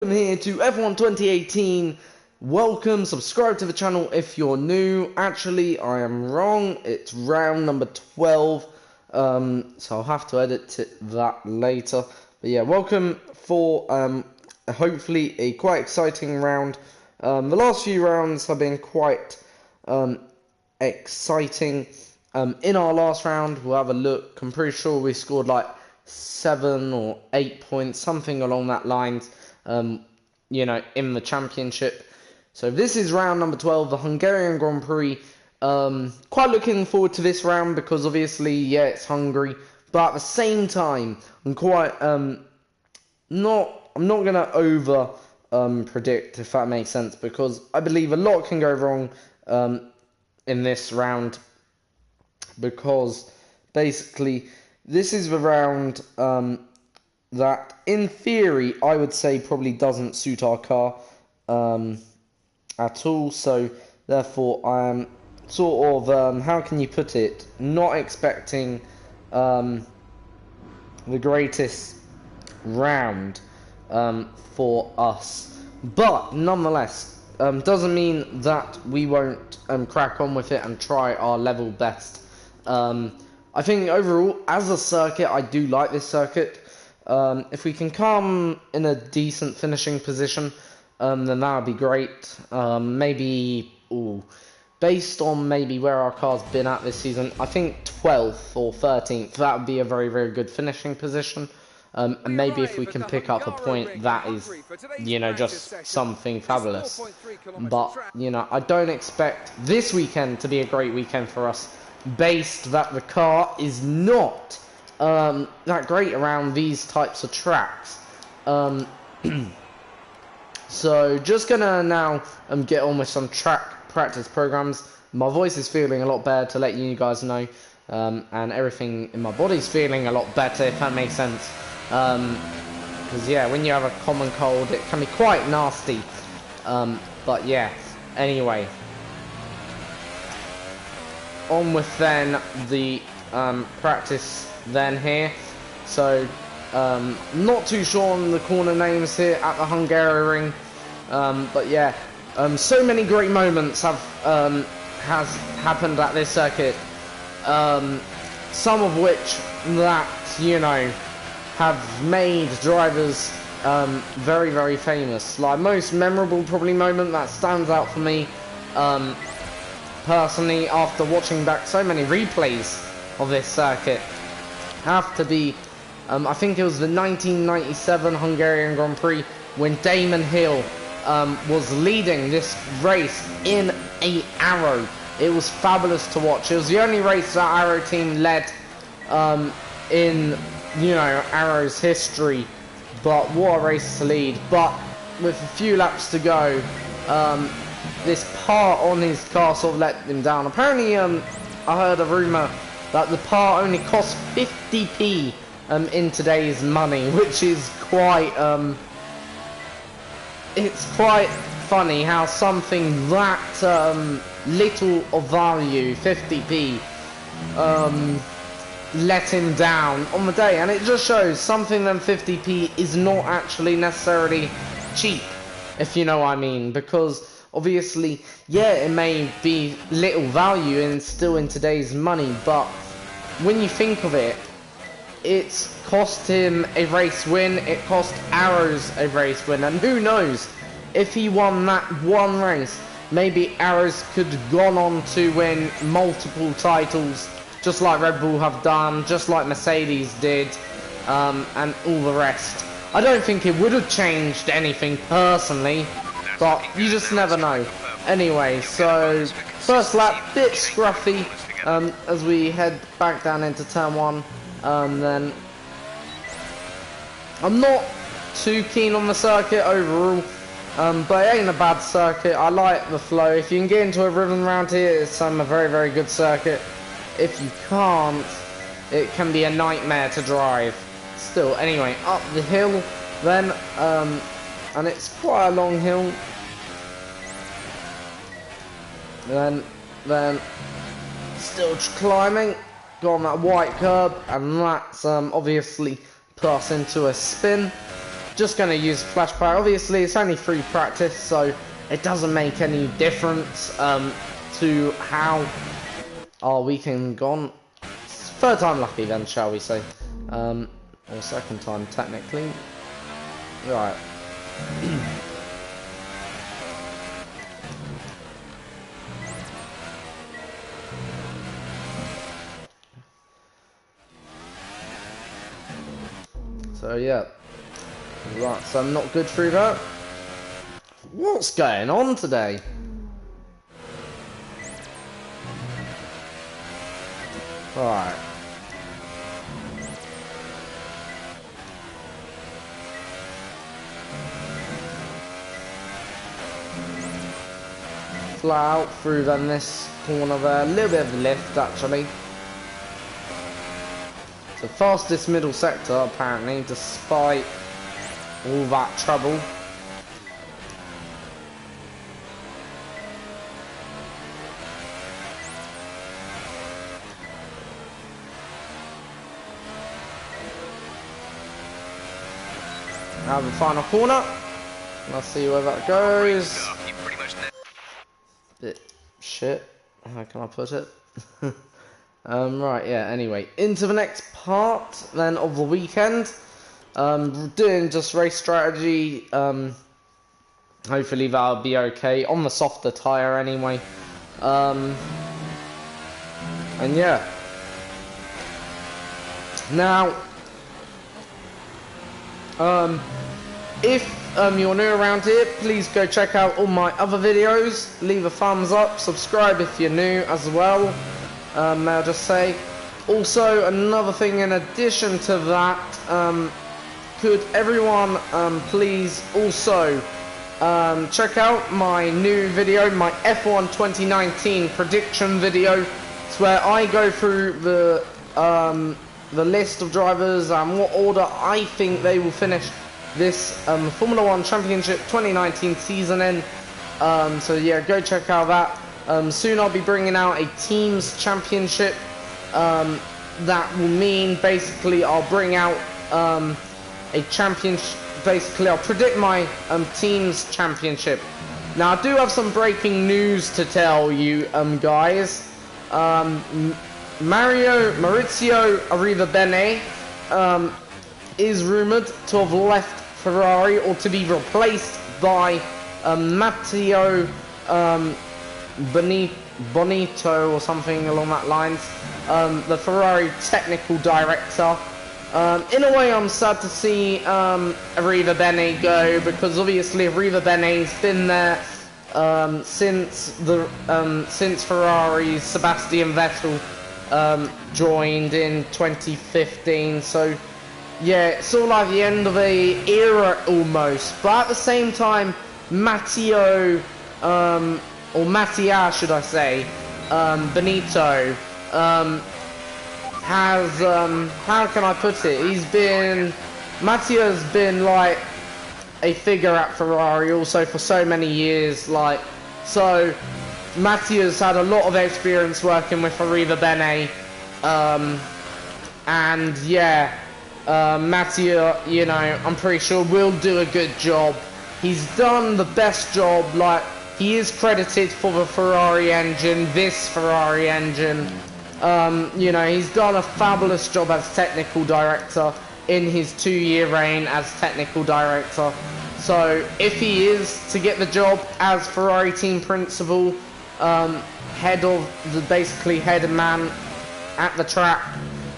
Welcome here to F1 2018. Welcome, subscribe to the channel if you're new. Actually, I am wrong. It's round number 12. So I'll have to edit that later. But yeah, welcome for hopefully a quite exciting round. The last few rounds have been quite exciting. In our last round, we'll have a look. I'm pretty sure we scored like 7 or 8 points, something along that lines. You know, in the championship. So this is round number 12, the Hungarian Grand Prix. Quite looking forward to this round because obviously, yeah, it's Hungary, but at the same time, I'm quite I'm not gonna over predict, if that makes sense, because I believe a lot can go wrong in this round, because basically this is the round that, in theory, I would say probably doesn't suit our car at all. So, therefore, I'm sort of, how can you put it, not expecting the greatest round for us. But, nonetheless, doesn't mean that we won't crack on with it and try our level best. I think, overall, as a circuit, I do like this circuit. If we can come in a decent finishing position, then that would be great. Maybe, based on maybe where our car's been at this season, I think 12th or 13th, that would be a very, very good finishing position. And maybe if we can pick up a point, that is, you know, just something fabulous. But, you know, I don't expect this weekend to be a great weekend for us, based that the car is not that great around these types of tracks. So just gonna now get on with some track practice programs. My voice is feeling a lot better, to let you guys know, and everything in my body's feeling a lot better, if that makes sense. Because yeah, when you have a common cold, it can be quite nasty. But yeah, anyway, on with then the practice then here. So not too sure on the corner names here at the Hungarian ring, but yeah, so many great moments has happened at this circuit, some of which that, you know, have made drivers very, very famous. Like, most memorable probably moment that stands out for me personally, after watching back so many replays of this circuit, have to be, I think it was the 1997 Hungarian Grand Prix, when Damon Hill was leading this race in a Arrow. It was fabulous to watch. It was the only race that Arrow team led in, you know, Arrow's history. But what a race to lead. But with a few laps to go, this part on his car sort of let him down. Apparently, I heard a rumour that the part only cost 50p in today's money, which is quite, it's quite funny how something that little of value, 50p, let him down on the day. And it just shows something than 50p is not actually necessarily cheap, if you know what I mean, because obviously, yeah, it may be little value and still in today's money, but when you think of it, it's cost him a race win, it cost Arrows a race win, and who knows, if he won that one race, maybe Arrows could have gone on to win multiple titles, just like Red Bull have done, just like Mercedes did, and all the rest. I don't think it would have changed anything personally, but you just never know. Anyway, so first lap, bit scruffy as we head back down into turn 1. Then I'm not too keen on the circuit overall, but it ain't a bad circuit. I like the flow. If you can get into a rhythm around here, it's a very, very good circuit. If you can't, it can be a nightmare to drive. Still, anyway, up the hill then, and it's quite a long hill. Then still climbing, got on that white curb, and that's obviously put us into a spin. just going to use flash power. Obviously, it's only free practice, so it doesn't make any difference to how our weekend gone. Third time lucky then, shall we say. Or second time, technically. Right. So yeah, right, so I'm not good through that. What's going on today? Alright. Flat out through then this corner there, a little bit of lift actually. The fastest middle sector, apparently, despite all that trouble. Now the final corner. Let's see where that goes. Bit shit. How can I put it? Right, yeah, anyway, into the next part then of the weekend. Doing just race strategy. Hopefully that'll be okay on the softer tyre anyway. And yeah. Now, if you're new around here, please go check out all my other videos. Leave a thumbs up, subscribe if you're new as well. May I just say, also another thing in addition to that, could everyone please also check out my new video, my F1 2019 prediction video. It's where I go through the list of drivers and what order I think they will finish this Formula 1 Championship 2019 season in. So yeah, go check out that. Soon I'll be bringing out a teams championship. That will mean basically I'll bring out a championship. Basically, I'll predict my teams championship. Now I do have some breaking news to tell you, guys. Maurizio Arrivabene is rumored to have left Ferrari or to be replaced by Matteo Bonito or something along that lines, the Ferrari technical director. In a way, I'm sad to see Arrivabene go, because obviously Arrivabene's been there since Ferrari's Sebastian Vettel joined in 2015. So yeah, it's sort of like the end of a era almost. But at the same time, Matteo or Mattia, should I say, Benito, has, how can I put it, Mattia's been like a figure at Ferrari also for so many years, like, so Mattia's had a lot of experience working with Arrivabene, and yeah, Mattia, you know, I'm pretty sure will do a good job. He's done the best job, like, he is credited for the Ferrari engine, this Ferrari engine. You know, he's done a fabulous job as technical director in his 2-year reign as technical director. So if he is to get the job as Ferrari team principal, head man at the track,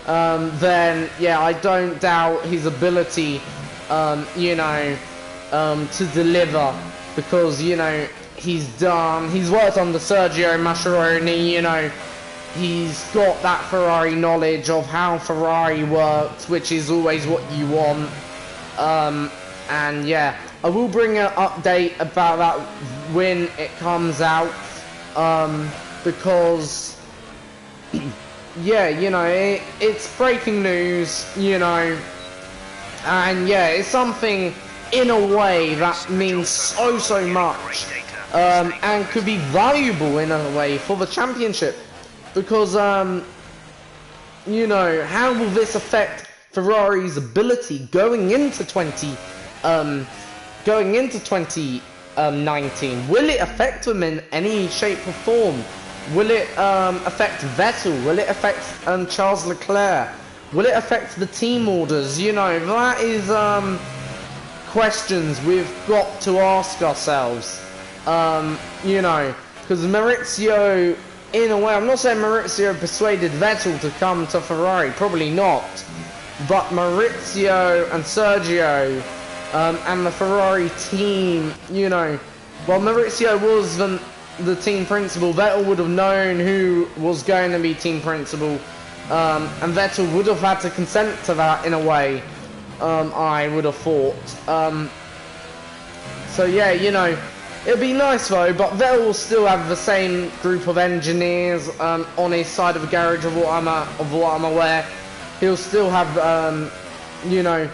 then yeah, I don't doubt his ability, you know, to deliver, because, you know, he's worked under Sergio Mascheroni, you know, he's got that Ferrari knowledge of how Ferrari works, which is always what you want. And yeah, I will bring an update about that when it comes out, because yeah, you know, it's breaking news, you know, and yeah, it's something in a way that means so much, and could be valuable in a way for the championship, because you know, how will this affect Ferrari's ability going into 2019? going into 2019. Will it affect them in any shape or form? Will it affect Vettel? Will it affect Charles Leclerc? Will it affect the team orders? You know, that is questions we've got to ask ourselves. You know, because Maurizio, in a way, I'm not saying Maurizio persuaded Vettel to come to Ferrari, probably not. But Maurizio and Sergio and the Ferrari team, you know, while Maurizio was the team principal, Vettel would have known who was going to be team principal, and Vettel would have had to consent to that in a way, I would have thought. So yeah, you know, it'd be nice though, but Vettel will still have the same group of engineers on his side of the garage of what I'm aware. He'll still have, you know,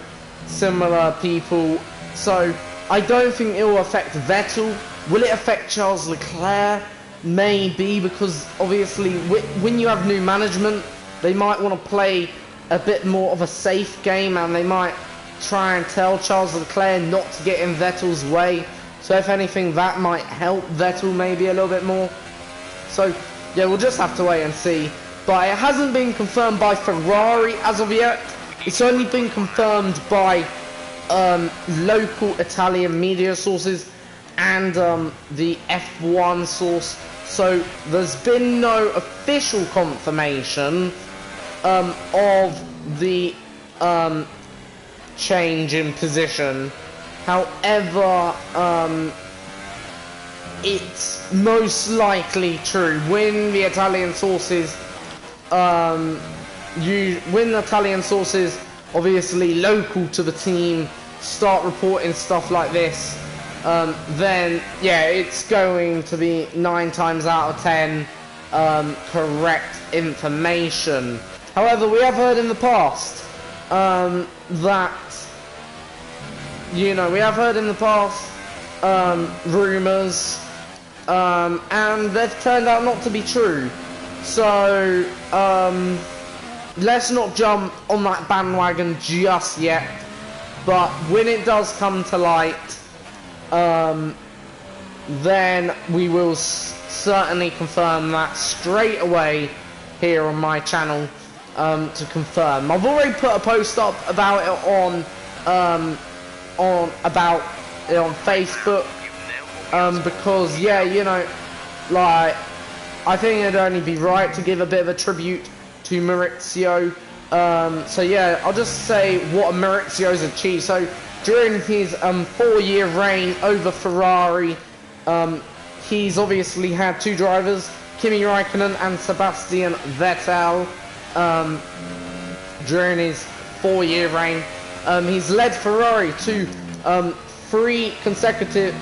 similar people. So I don't think it will affect Vettel. Will it affect Charles Leclerc? Maybe, because obviously when you have new management, they might want to play a bit more of a safe game, and they might try and tell Charles Leclerc not to get in Vettel's way. So if anything, that might help Vettel maybe a little bit more. So yeah, we'll just have to wait and see. But it hasn't been confirmed by Ferrari as of yet. It's only been confirmed by local Italian media sources and the F1 source. So there's been no official confirmation of the change in position. However, it's most likely true when the Italian sources obviously local to the team start reporting stuff like this, then yeah, it's going to be 9 times out of 10 correct information. However, we have heard in the past that, you know, rumours, and they've turned out not to be true. So let's not jump on that bandwagon just yet, but when it does come to light, then we will certainly confirm that straight away here on my channel, to confirm. I've already put a post up about it on Facebook, because yeah, you know, like, I think it'd only be right to give a bit of a tribute to Maurizio. So yeah, I'll just say what Maurizio's achieved. So during his 4-year reign over Ferrari, he's obviously had 2 drivers, Kimi Raikkonen and Sebastian Vettel, during his 4-year reign. He's led Ferrari to 2 consecutive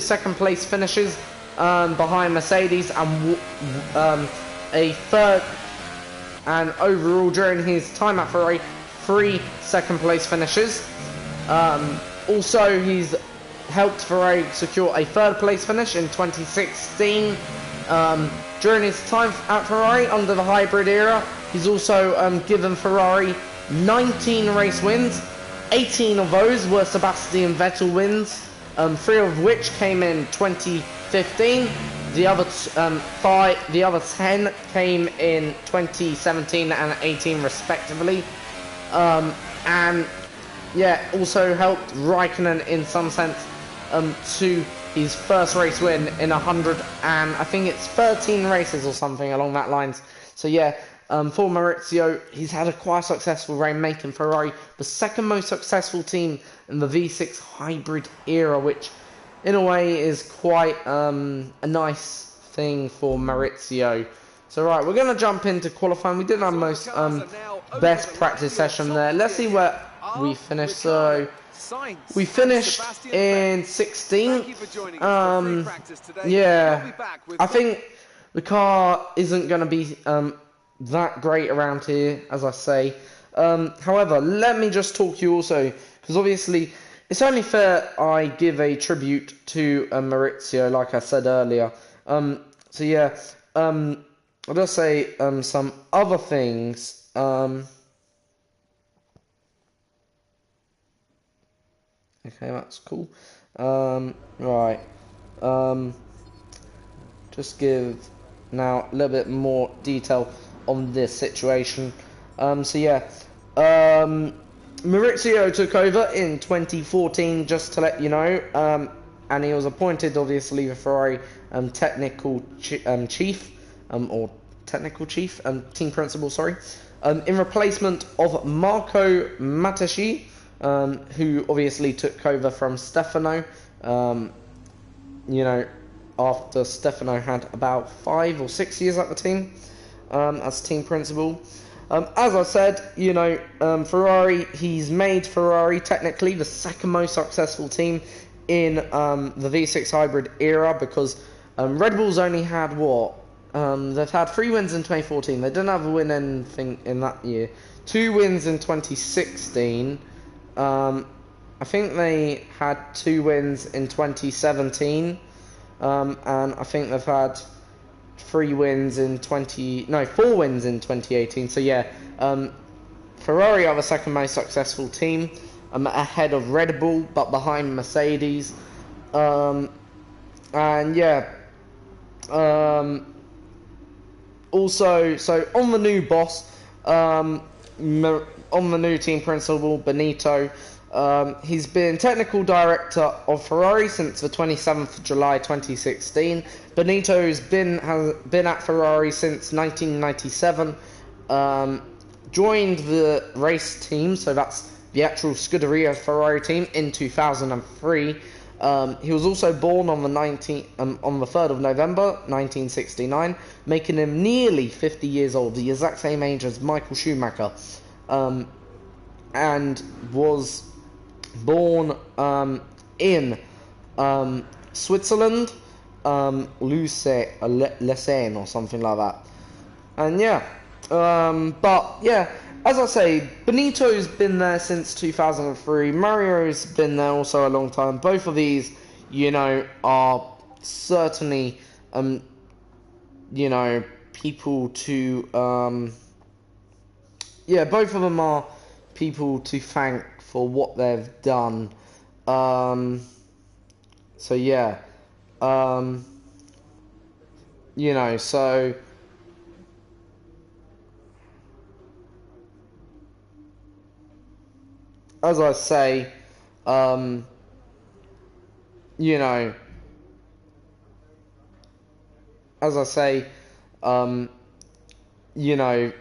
second place finishes behind Mercedes, and a third, and overall during his time at Ferrari, 3 second place finishes. Also, he's helped Ferrari secure a 3rd place finish in 2016. During his time at Ferrari under the hybrid era, he's also given Ferrari 19 race wins. 18 of those were Sebastian Vettel wins, 3 of which came in 2015. The other 10 came in 2017 and 18 respectively. And yeah, also helped Raikkonen in some sense to his first race win in 100 and I think it's 13 races or something along that lines. So yeah, for Maurizio, he's had a quite successful reign, making Ferrari the 2nd most successful team in the V6 hybrid era, which in a way is quite a nice thing for Maurizio. So right, we're going to jump into qualifying. We did our most best practice session there. Let's see where we finished. So we finished in 16th. Yeah, I think the car isn't going to be that great around here, as I say. However, let me just talk you also, because obviously it's only fair I give a tribute to Maurizio, like I said earlier. So yeah, I'll just say some other things. Okay, that's cool. Right. Just give now a little bit more detail on this situation. So yeah, Maurizio took over in 2014, just to let you know, and he was appointed, obviously, the Ferrari technical chief, or technical chief, team principal, sorry, in replacement of Marco Matteschi, who obviously took over from Stefano, you know, after Stefano had about 5 or 6 years at the team, as team principal. As I said, you know, Ferrari, he's made Ferrari technically the second most successful team in the V6 hybrid era, because Red Bull's only had what? They've had 3 wins in 2014. They didn't have a win anything in that year. 2 wins in 2016. I think they had 2 wins in 2017. And I think they've had 4 wins in 2018. So yeah, Ferrari are the second most successful team, ahead of Red Bull, but behind Mercedes. And yeah, also, so on the new boss, on the new team principal, Benito, he's been technical director of Ferrari since the 27th of July 2016. Benito's been at Ferrari since 1997. Joined the race team, so that's the actual Scuderia Ferrari team, in 2003. He was also born on the 3rd of November 1969, making him nearly 50 years old, the exact same age as Michael Schumacher, and was born in Switzerland, Lucerne or something like that. And yeah, but yeah, as I say, Benito's been there since 2003. Mario's been there also a long time. Both of these, you know, are certainly, you know, people to, yeah, both of them are people to thank for what they've done. So yeah, you know, so as I say, you know, as I say, you know,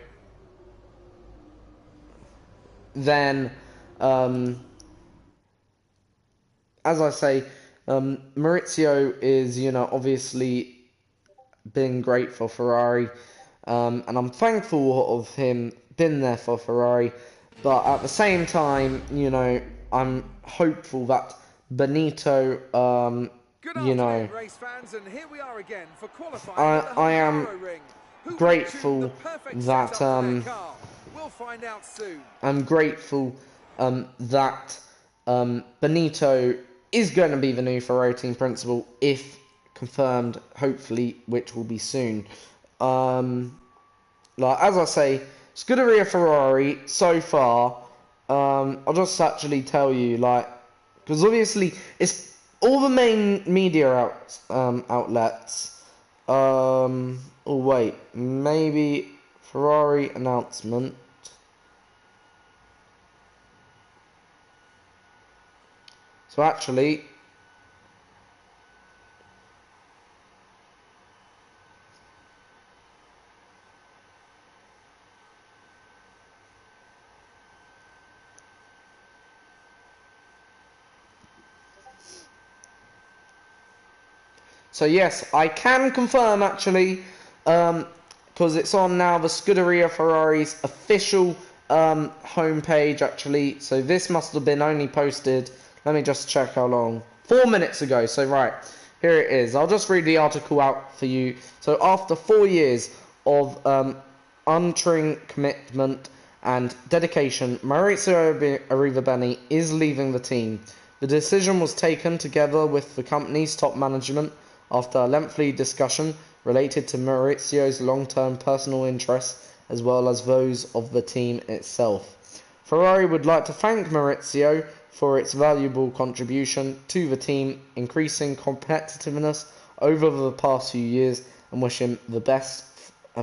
then, as I say, Maurizio is, you know, obviously been great for Ferrari, and I'm thankful of him being there for Ferrari, but at the same time, you know, I'm hopeful that Benito, you know, race fans, and here we are again for qualifying I am grateful that, we'll find out soon. I'm grateful that Benito is going to be the new Ferrari team principal, if confirmed, hopefully, which will be soon. Like, as I say, Scuderia Ferrari, so far, I'll just actually tell you, like, because obviously, it's all the main media outlets, oh wait, maybe Ferrari announcement. So actually, so yes, I can confirm actually, because it's on now the Scuderia Ferrari's official homepage actually. So this must have been only posted, let me just check how long, 4 minutes ago. So right, here it is. I'll just read the article out for you. So after 4 years of unwavering commitment and dedication, Maurizio Arrivabene is leaving the team. The decision was taken together with the company's top management after a lengthy discussion related to Maurizio's long-term personal interests as well as those of the team itself. Ferrari would like to thank Maurizio for its valuable contribution to the team, increasing competitiveness over the past few years, and wish him the best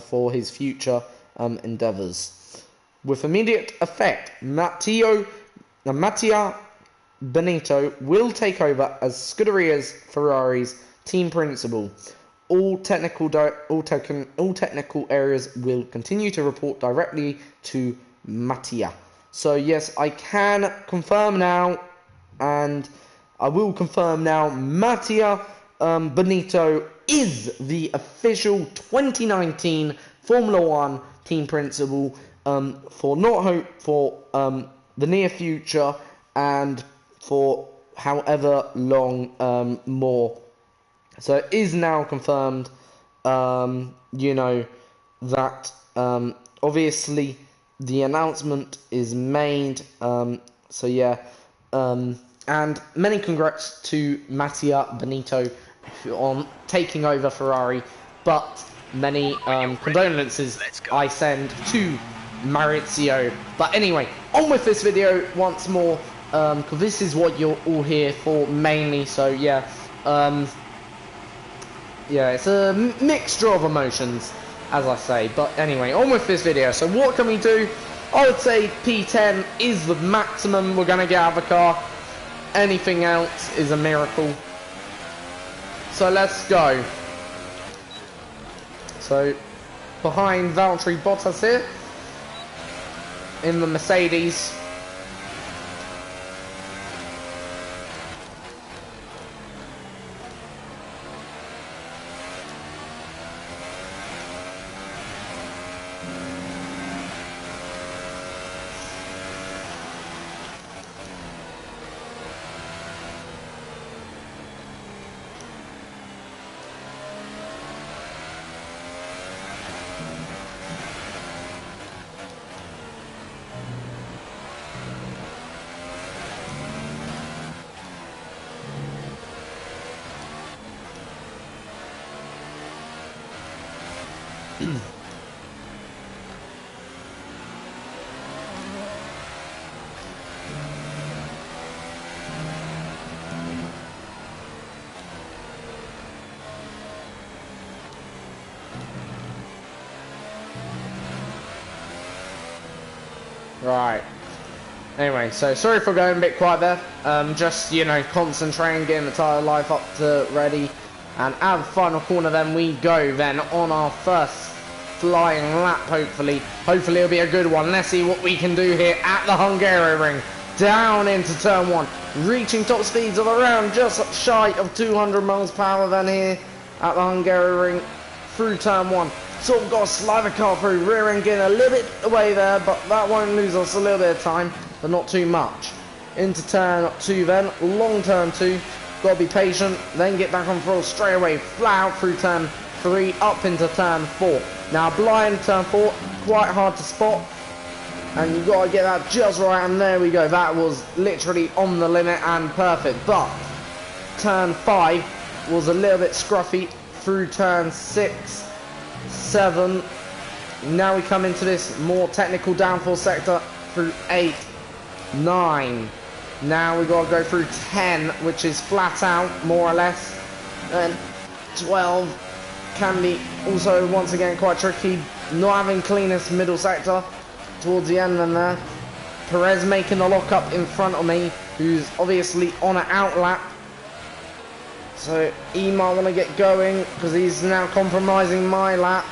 for his future endeavours. With immediate effect, Mattia Benito will take over as Scuderia's Ferrari's team principal. All technical areas will continue to report directly to Mattia. So yes, I can confirm now, and I will confirm now, Mattia Benito is the official 2019 Formula One team principal for the near future and for however long more. So it is now confirmed, you know, that obviously the announcement is made. So yeah, and many congrats to Mattia Benito on taking over Ferrari, but many condolences I send to Maurizio. But anyway, on with this video once more, because this is what you're all here for mainly. So yeah, yeah, it's a mixture of emotions, as I say. But anyway, on with this video. So what can we do? I would say P10 is the maximum we're going to get out of the car. Anything else is a miracle. So let's go. So behind Valtteri Bottas here in the Mercedes. Right. Anyway, so sorry for going a bit quiet there. Just, you know, concentrating, getting the tyre life up to ready. And out of the final corner then we go then on our first flying lap, hopefully. Hopefully it'll be a good one. Let's see what we can do here at the Hungaroring. Down into turn one. Reaching top speeds of around just shy of 200 miles per hour then here at the Hungaroring through turn one. Sort of got to slide the car through, rear end getting a little bit away there, but that won't lose us a little bit of time, but not too much. Into turn two then, long turn two, got to be patient, then get back on throttle straight away, flat out through turn three, up into turn four. Now blind turn four, quite hard to spot, and you've got to get that just right, and there we go, that was literally on the limit and perfect, but turn five was a little bit scruffy through turn six, 7. Now we come into this more technical downforce sector through 8, 9. Now we got to go through 10, which is flat out more or less. Then 12 can be also once again quite tricky. Not having cleanest middle sector towards the end. And there, Perez making the lock up in front of me, who's obviously on an out lap. So he might want to get going because he's now compromising my lap.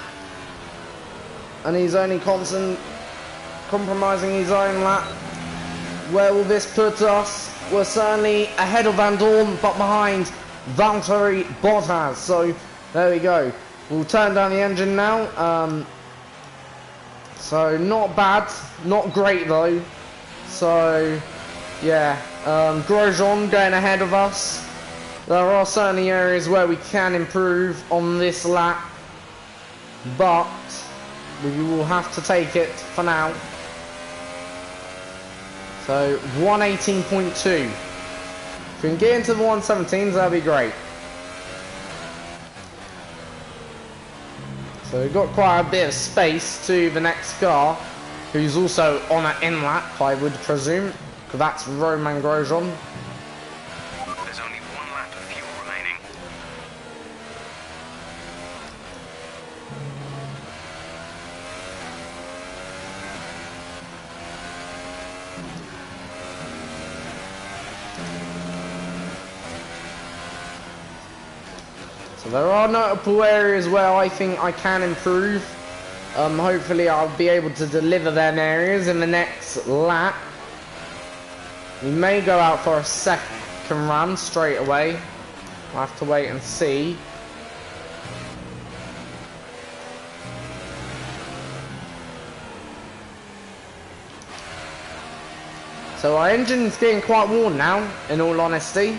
And he's only compromising his own lap. Where will this put us? We're certainly ahead of Van Dorn, but behind Valtteri Bottas. So there we go. We'll turn down the engine now. So not bad, not great though. So yeah, Grosjean going ahead of us. There are certainly areas where we can improve on this lap, but we will have to take it for now. So 118.2. If we can get into the 117s, that'd be great. So we've got quite a bit of space to the next car, who's also on an in lap, I would presume, because that's Roman Grosjean. There's only 1 lap of fuel remaining. So there are notable areas where I think I can improve. Hopefully I'll be able to deliver them areas in the next lap. We may go out for a second run straight away. I'll have to wait and see. So our engine's getting quite worn now, in all honesty.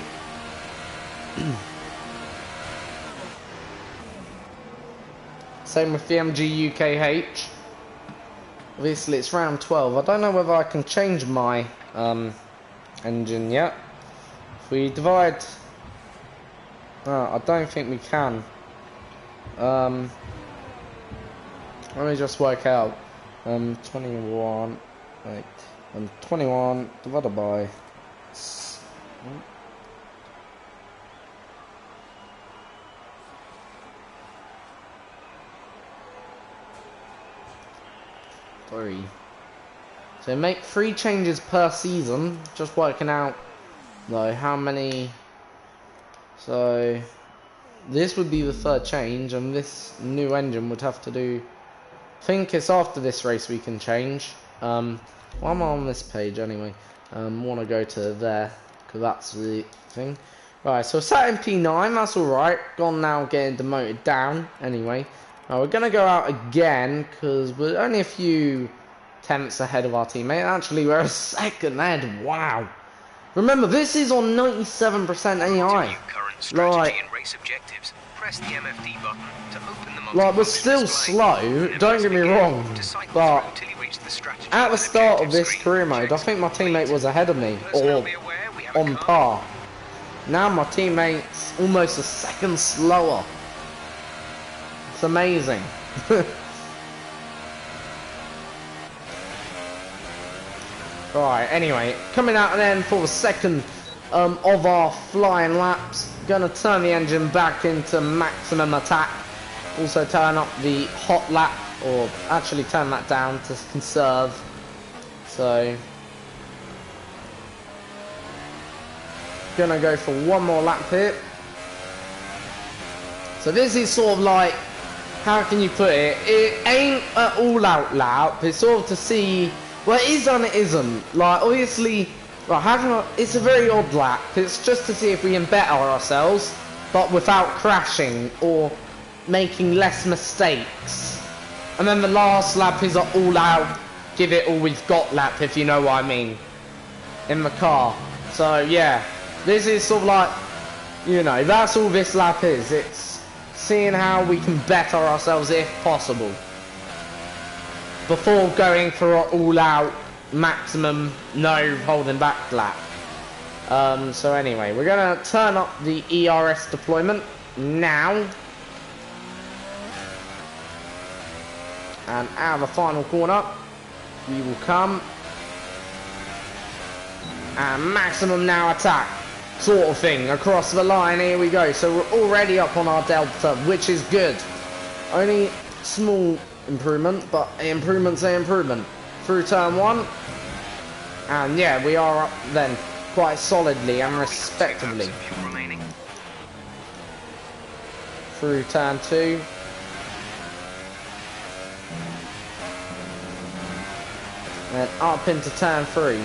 Same with the MG UKH. Obviously it's round 12. I don't know whether I can change my engine yet. If we divide... I don't think we can. Let me just work out. 21... Wait. 21 divided by... Three. So make 3 changes per season. Just working out though how many. So this would be the 3rd change, and this new engine would have to do. I think it's after this race we can change. Why am I on this page anyway? Want to go to there because that's the thing. Right. So sat in P9. That's all right. Gone now, getting demoted down anyway. We're going to go out again because we're only a few tenths ahead of our teammate. Actually, we're a second ahead. Wow. Remember, this is on 97% AI. Like, we're still slow, don't get me wrong, but at the start of this career mode, I think my teammate was ahead of me, or on par. Now my teammate's almost a second slower. It's amazing. Right, anyway, coming out and then for the second of our flying laps. Gonna turn the engine back into maximum attack. Also turn up the hot lap, or actually turn that down to conserve. So, gonna go for one more lap here. So this is sort of like, how can you put it? It ain't an all-out lap. It's sort of to see, well, it is and it isn't. Like, obviously, well, it's a very odd lap. It's just to see if we can better ourselves, but without crashing or making less mistakes. And then the last lap is an all-out, give it all we've got lap, if you know what I mean, in the car. So yeah, this is sort of like, you know, that's all this lap is. It's seeing how we can better ourselves if possible before going for an all-out maximum no holding back lap. So anyway, we're gonna turn up the ERS deployment now, and out of the final corner we will come and maximum now attack sort of thing across the line. Here we go. So we're already up on our delta, which is good. Only small improvement, but improvement's an improvement. Through turn 1, and yeah, we are up then quite solidly and respectably. Through turn 2. And up into turn 3.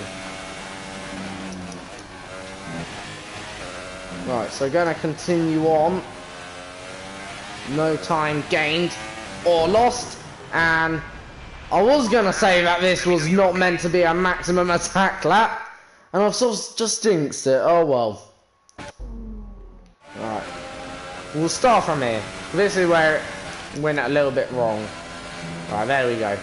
Right, so gonna continue on. No time gained or lost. And I was gonna say that this was not meant to be a maximum attack lap, and I've sort of just jinxed it. Oh well. Right. We'll start from here. This is where it went a little bit wrong. Right, there we go.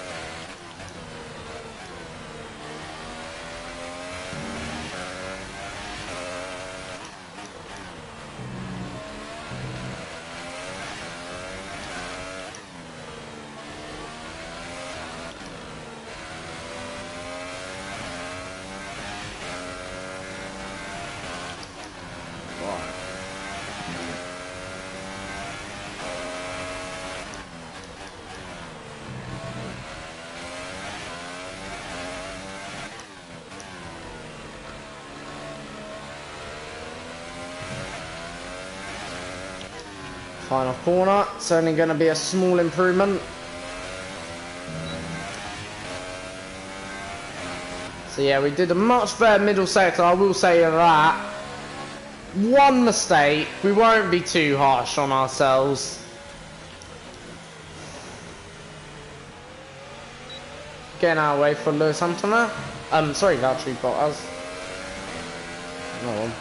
Final corner. It's only going to be a small improvement. So yeah, we did a much better middle sector, I will say that. One mistake. We won't be too harsh on ourselves. Getting our way for Lewis Hamilton there. Sorry, Valtteri Bottas. No.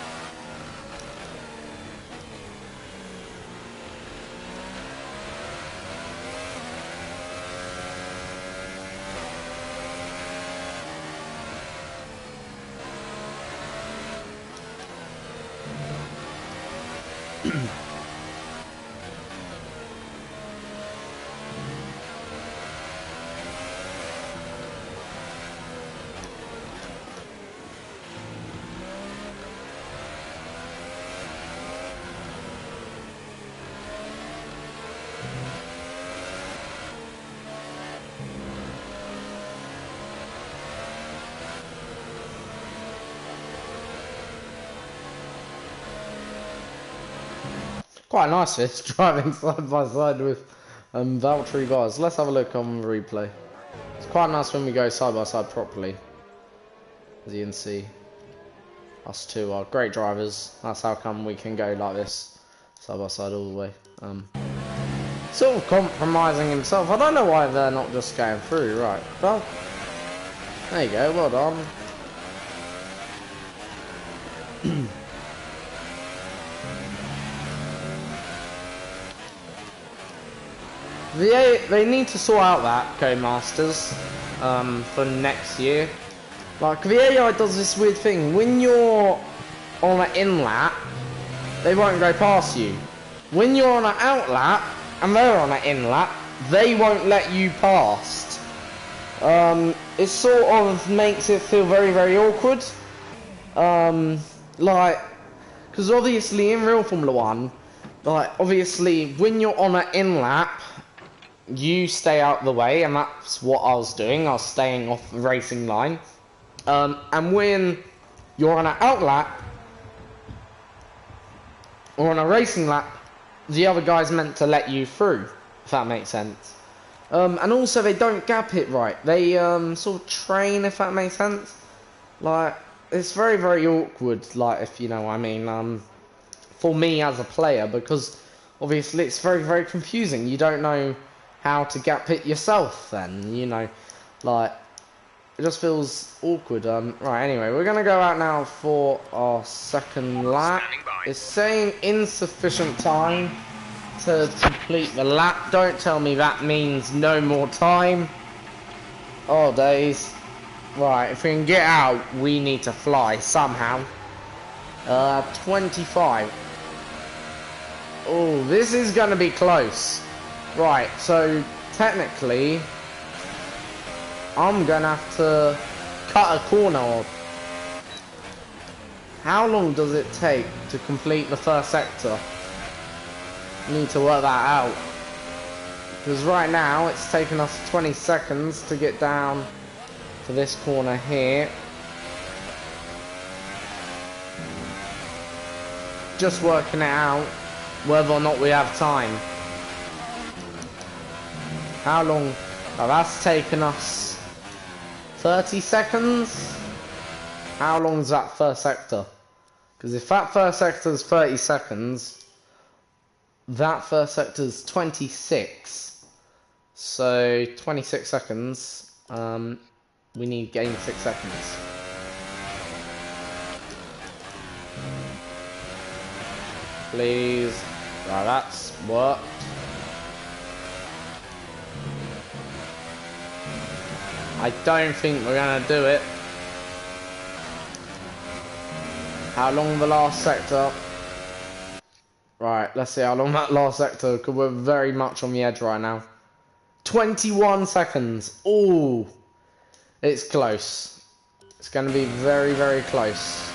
Quite nice this, driving side by side with Valtteri Bottas. Let's have a look on the replay. It's quite nice when we go side by side properly. As you can see, us two are great drivers. That's how come we can go like this, side by side all the way. Sort of compromising himself. I don't know why they're not just going through. Right, well, there you go, well done. They need to sort out that Codemasters for next year. Like, the AI does this weird thing. When you're on an in lap, they won't go past you. When you're on an out lap, and they're on an in lap, they won't let you past. It sort of makes it feel very, very awkward. Like, because obviously in real Formula 1, like, obviously when you're on an in lap, you stay out the way, and that's what I was doing. I was staying off the racing line. And when you're on an out lap, or on a racing lap, the other guy's meant to let you through, if that makes sense. And also they don't gap it right. They sort of train, if that makes sense. Like, it's very, very awkward, like, if you know what I mean, for me as a player, because obviously it's very, very confusing. You don't know how to gap it yourself then, you know, like, it just feels awkward. Right, anyway, we're gonna go out now for our second lap. It's saying insufficient time to complete the lap. Don't tell me that means no more time. Oh days. Right, if we can get out, we need to fly somehow. 25. Oh, this is gonna be close. Right, so technically, I'm gonna have to cut a corner off. How long does it take to complete the first sector? I need to work that out. Because right now, it's taken us 20 seconds to get down to this corner here. Just working it out, whether or not we have time. How long? Now that's taken us 30 seconds. How long is that first sector? Because if that first sector is 30 seconds, that first sector is 26. So 26 seconds. We need gain 6 seconds. Please. Right, that's worked. I don't think we're gonna do it. How long the last sector? Right, let's see how long that last sector, because we're very much on the edge right now. 21 seconds. Ooh, it's close. It's gonna be very, very close.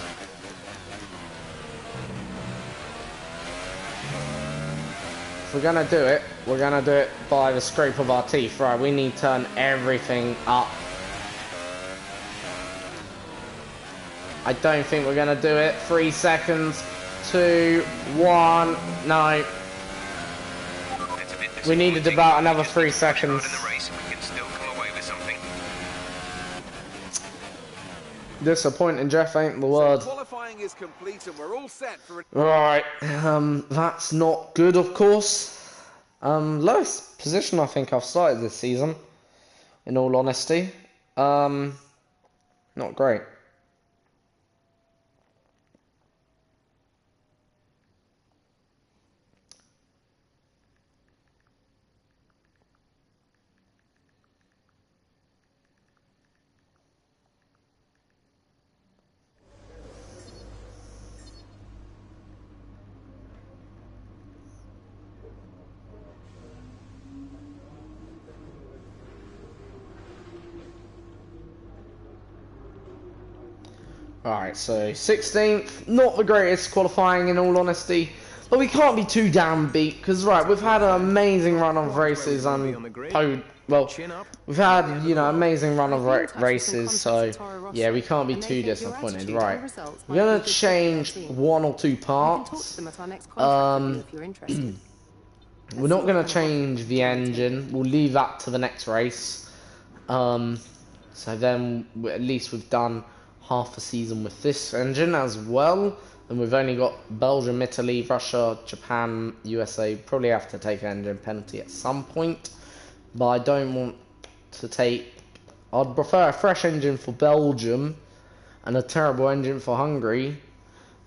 If we're gonna do it, we're gonna do it by the scrape of our teeth. Right, we need to turn everything up. I don't think we're gonna do it. 3 seconds, 2, 1, no. We needed about another 3 seconds. In the race, we can still come away with something. Disappointing, Jeff, ain't the word. Qualifying is complete and we're all set for an... Right, that's not good, of course. Lowest position I think I've started this season, in all honesty. Not great. Alright, so 16th, not the greatest qualifying in all honesty, but we can't be too down beat, because right, we've had an amazing run of races and we've had, you know, amazing run of races, so yeah, we can't be too disappointed. Right, we're going to change 1 or 2 parts. We're not going to change the engine, we'll leave that to the next race. So then at least we've done half a season with this engine as well, and we've only got Belgium, Italy, Russia, Japan, USA. Probably have to take an engine penalty at some point, but I don't want to take... I'd prefer a fresh engine for Belgium and a terrible engine for Hungary,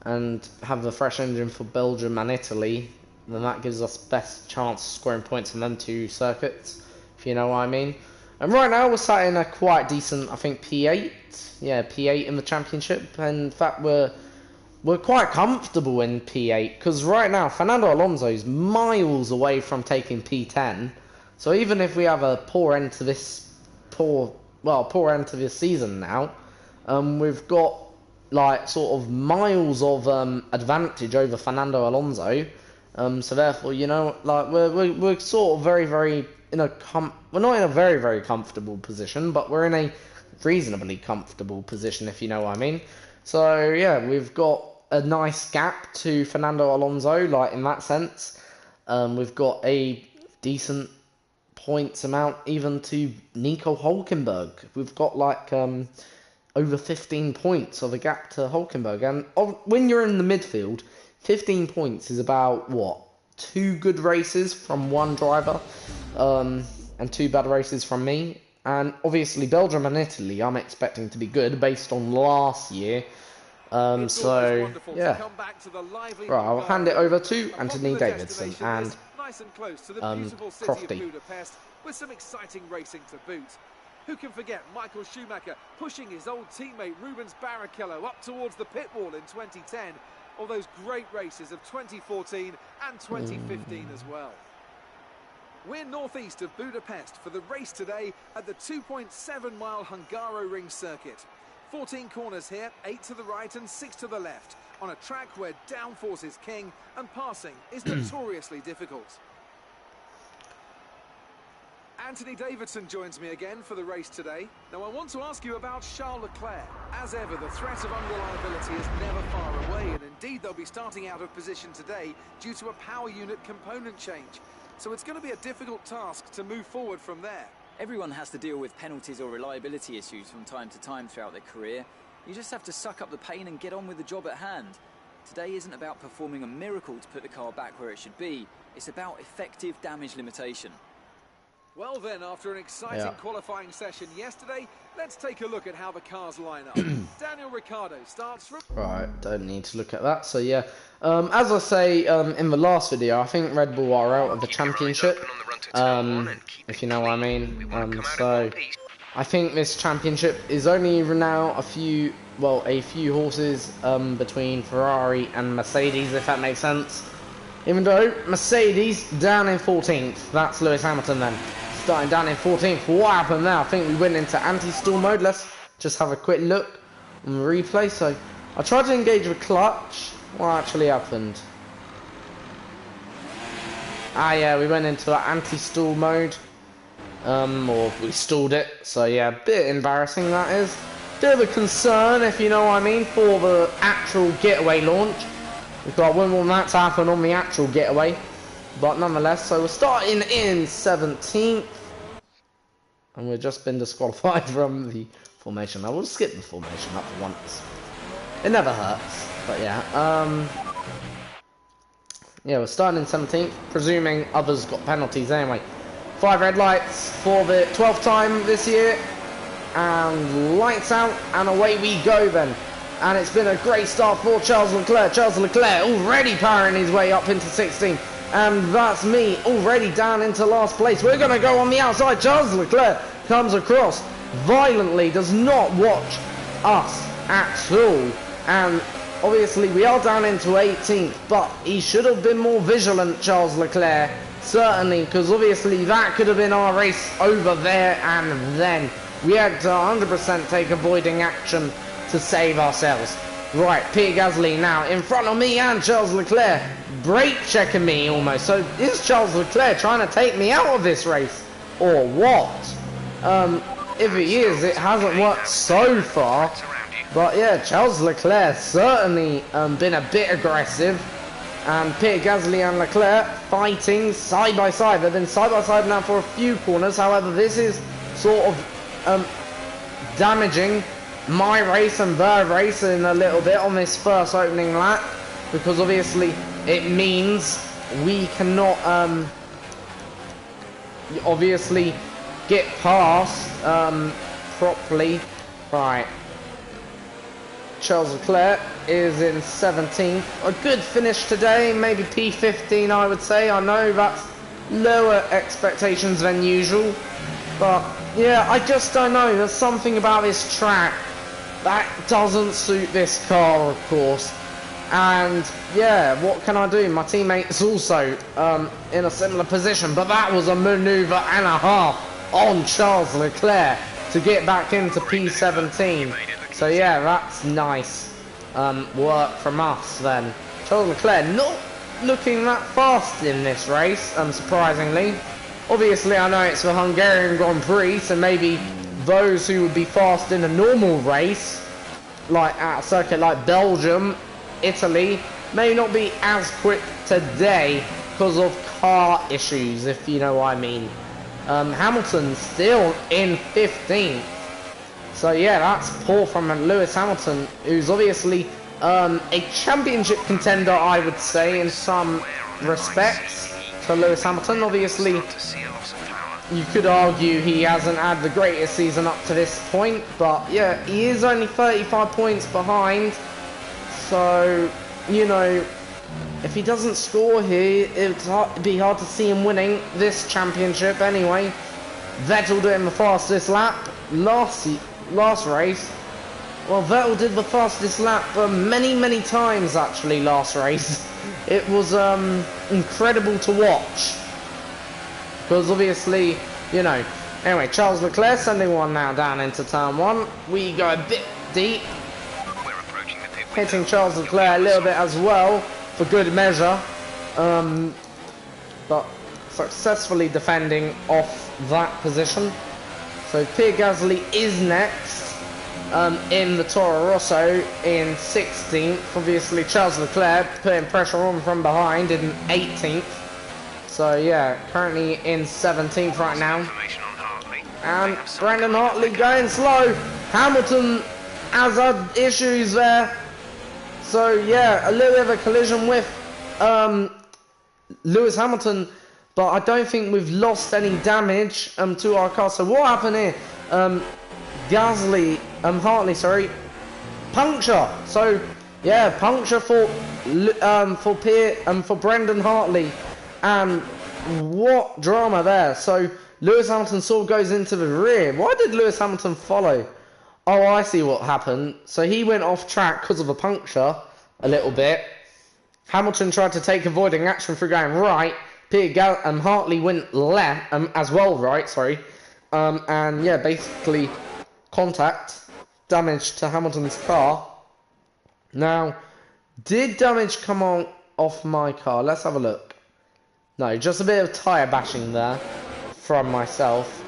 and have the fresh engine for Belgium and Italy. Then that gives us best chance of scoring points in them 2 circuits, if you know what I mean. And right now we're sat in a quite decent, I think, P8. Yeah, P8 in the championship. And in fact, we're quite comfortable in P8, because right now Fernando Alonso's miles away from taking P10. So even if we have a poor end to this end to this season now, we've got like sort of miles of advantage over Fernando Alonso. So therefore, you know, like we're sort of very we're not in a very comfortable position, but we're in a reasonably comfortable position, if you know what I mean. So yeah, we've got a nice gap to Fernando Alonso, like in that sense. We've got a decent points amount even to Nico Hülkenberg. We've got like over 15 points of a gap to Hülkenberg, and when you're in the midfield, 15 points is about what, 2 good races from one driver, and 2 bad races from me. And obviously Belgium and Italy I'm expecting to be good based on last year. So yeah, right, I'll hand it over to Anthony Davidson and Crofty. With some exciting racing to boot. Who can forget Michael Schumacher pushing his old teammate Rubens Barrichello up towards the pit wall in 2010, or those great races of 2014 and 2015 as well. We're northeast of Budapest for the race today at the 2.7-mile Hungaroring circuit. 14 corners here, 8 to the right and 6 to the left, on a track where downforce is king and passing is notoriously difficult. Anthony Davidson joins me again for the race today. Now I want to ask you about Charles Leclerc. As ever, the threat of unreliability is never far away, and indeed they'll be starting out of position today due to a power unit component change. So it's going to be a difficult task to move forward from there. Everyone has to deal with penalties or reliability issues from time to time throughout their career. You just have to suck up the pain and get on with the job at hand. Today isn't about performing a miracle to put the car back where it should be. It's about effective damage limitation. Well then, after an exciting qualifying session yesterday, let's take a look at how the cars line up. Daniel Ricciardo starts from... Right, don't need to look at that. So yeah, as I say in the last video, I think Red Bull are out of the championship, if you know what I mean. So I think this championship is only now a few horses between Ferrari and Mercedes, if that makes sense. Even though Mercedes down in 14th, that's Lewis Hamilton then. Starting down in 14th. What happened there? I think we went into anti-stall mode. Let's just have a quick look on the replay. So I tried to engage the clutch. What actually happened? Ah yeah, we went into anti-stall mode. Or we stalled it. So yeah, a bit embarrassing that is. Bit of a concern, if you know what I mean, for the actual getaway launch. Because I wouldn't want that to happen on the actual getaway. But nonetheless, so we're starting in 17th. And we've just been disqualified from the formation. I will skip the formation up for once. It never hurts. But yeah, yeah, we're starting in 17th, presuming others got penalties anyway. 5 red lights for the 12th time this year. And lights out, and away we go then. And it's been a great start for Charles Leclerc. Charles Leclerc already powering his way up into 16th. And that's me already down into last place. We're going to go on the outside. Charles Leclerc comes across violently, does not watch us at all. And obviously we are down into 18th, but he should have been more vigilant, Charles Leclerc. Certainly, because obviously that could have been our race over there and then. We had to 100% take avoiding action to save ourselves. Right, Pierre Gasly now in front of me and Charles Leclerc brake checking me almost. So is Charles Leclerc trying to take me out of this race or what? If he is, it hasn't worked so far. But yeah, Charles Leclerc certainly been a bit aggressive. And Pierre Gasly and Leclerc fighting side by side. They've been side by side now for a few corners. However, this is sort of damaging my race and their race in a little bit on this first opening lap, because obviously it means we cannot obviously get past properly. Right, Charles Leclerc is in 17th. A good finish today, maybe P15 I would say. I know that's lower expectations than usual, but yeah, I just don't know. There's something about this track that doesn't suit this car, of course. And yeah, what can I do? My teammate's also in a similar position, but that was a manoeuvre and a half on Charles Leclerc to get back into P17. So yeah, that's nice work from us then. Charles Leclerc not looking that fast in this race, surprisingly. Obviously, I know it's the Hungarian Grand Prix, so maybe those who would be fast in a normal race, like at a circuit like Belgium, Italy, may not be as quick today because of car issues, if you know what I mean. Hamilton still in 15th. So yeah, that's poor from Lewis Hamilton, who's obviously a championship contender, I would say, in some respects. For Lewis Hamilton, obviously, you could argue he hasn't had the greatest season up to this point, but yeah, he is only 35 points behind. So, you know, if he doesn't score here, it'd be hard to see him winning this championship anyway. Vettel doing the fastest lap last race. Well, Vettel did the fastest lap many times actually last race. It was incredible to watch, because obviously, you know. Anyway, Charles Leclerc sending one now down into turn 1. We go a bit deep, hitting Charles Leclerc a little bit as well for good measure, but successfully defending off that position. So Pierre Gasly is next. In the Toro Rosso in 16th. Obviously Charles Leclerc putting pressure on from behind in 18th. So yeah, currently in 17th right now. And Brendan Hartley going slow. Hamilton has had issues there. So yeah, a little bit of a collision with Lewis Hamilton, but I don't think we've lost any damage to our car. So what happened here? Hartley, sorry, puncture. So yeah, puncture for Brendan Hartley, and what drama there. So Lewis Hamilton sort of goes into the rear. Why did Lewis Hamilton follow? Oh, I see what happened. So he went off track because of a puncture a little bit. Hamilton tried to take avoiding action for going right. Hartley went left as well, right? Sorry, and yeah, basically contact, damage to Hamilton's car. Now, did damage come off my car? Let's have a look. No, just a bit of tyre bashing there from myself.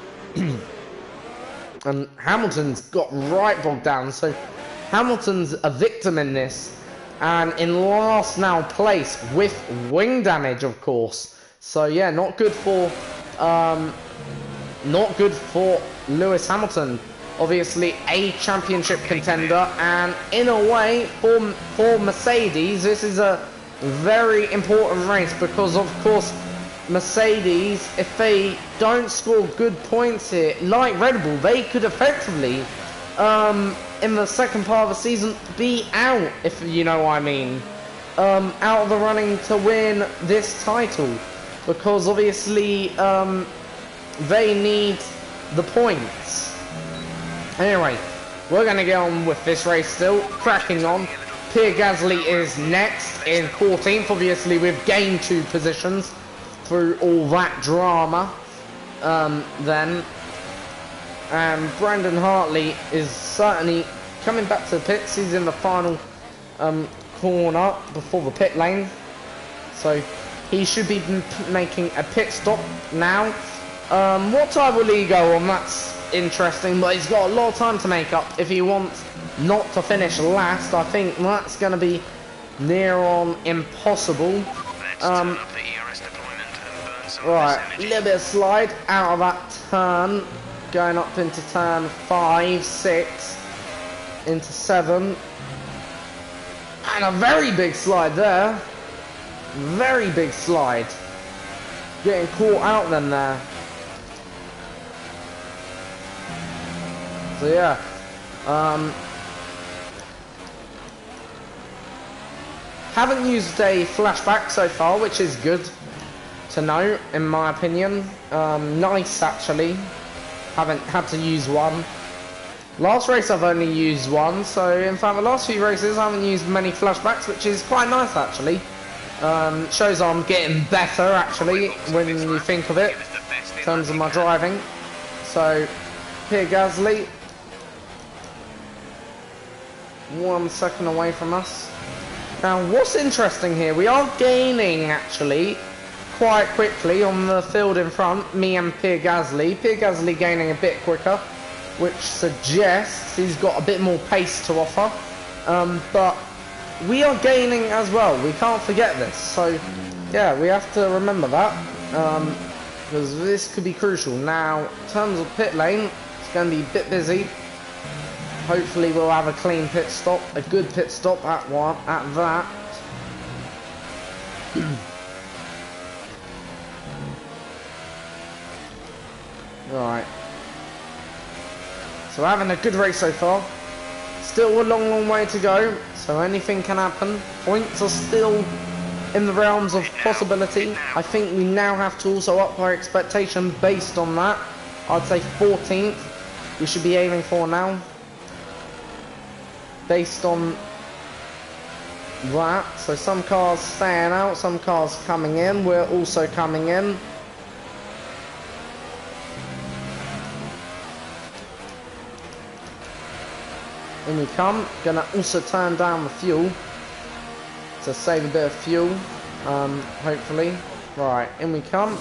And Hamilton's got right bogged down, so Hamilton's a victim in this, and in last now place with wing damage, of course. So yeah, not good for Lewis Hamilton. Obviously a championship contender, and in a way for Mercedes this is a very important race, because of course Mercedes, if they don't score good points here like Red Bull, they could effectively in the second part of the season be out, if you know what I mean, out of the running to win this title, because obviously they need the points. Anyway, we're going to get on with this race still, cracking on. Pierre Gasly is next in 14th. Obviously, we've gained 2 positions through all that drama then. And Brandon Hartley is certainly coming back to the pits. He's in the final corner before the pit lane. So he should be making a pit stop now. What time will he go on? That's interesting, but he's got a lot of time to make up if he wants not to finish last. I think that's going to be near on impossible. Right, a little bit of slide out of that turn, going up into turn 5, 6, into 7, and a very big slide there. Very big slide. Getting caught out then there. So yeah, haven't used a flashback so far, which is good to know in my opinion. Nice actually. Haven't had to use one. Last race I've only used one, so in fact the last few races I haven't used many flashbacks, which is quite nice actually. Shows I'm getting better actually when you think of it in terms of my driving. So Pierre Gasly, 1 second away from us. Now what's interesting here, we are gaining actually quite quickly on the field in front, me and Pierre Gasly. Pierre Gasly gaining a bit quicker, which suggests he's got a bit more pace to offer. But we are gaining as well, we can't forget this. So yeah, we have to remember that, because this could be crucial. Now in terms of pit lane, it's going to be a bit busy. Hopefully we'll have a clean pit stop, a good pit stop at that. Right. So having a good race so far. Still a long way to go, so anything can happen. Points are still in the realms of possibility. I think we now have to also up our expectation based on that. I'd say 14th we should be aiming for now. Based on that, so some cars staying out, some cars coming in. We're also coming in. In we come. Gonna also turn down the fuel to save a bit of fuel, hopefully. Right, in we come.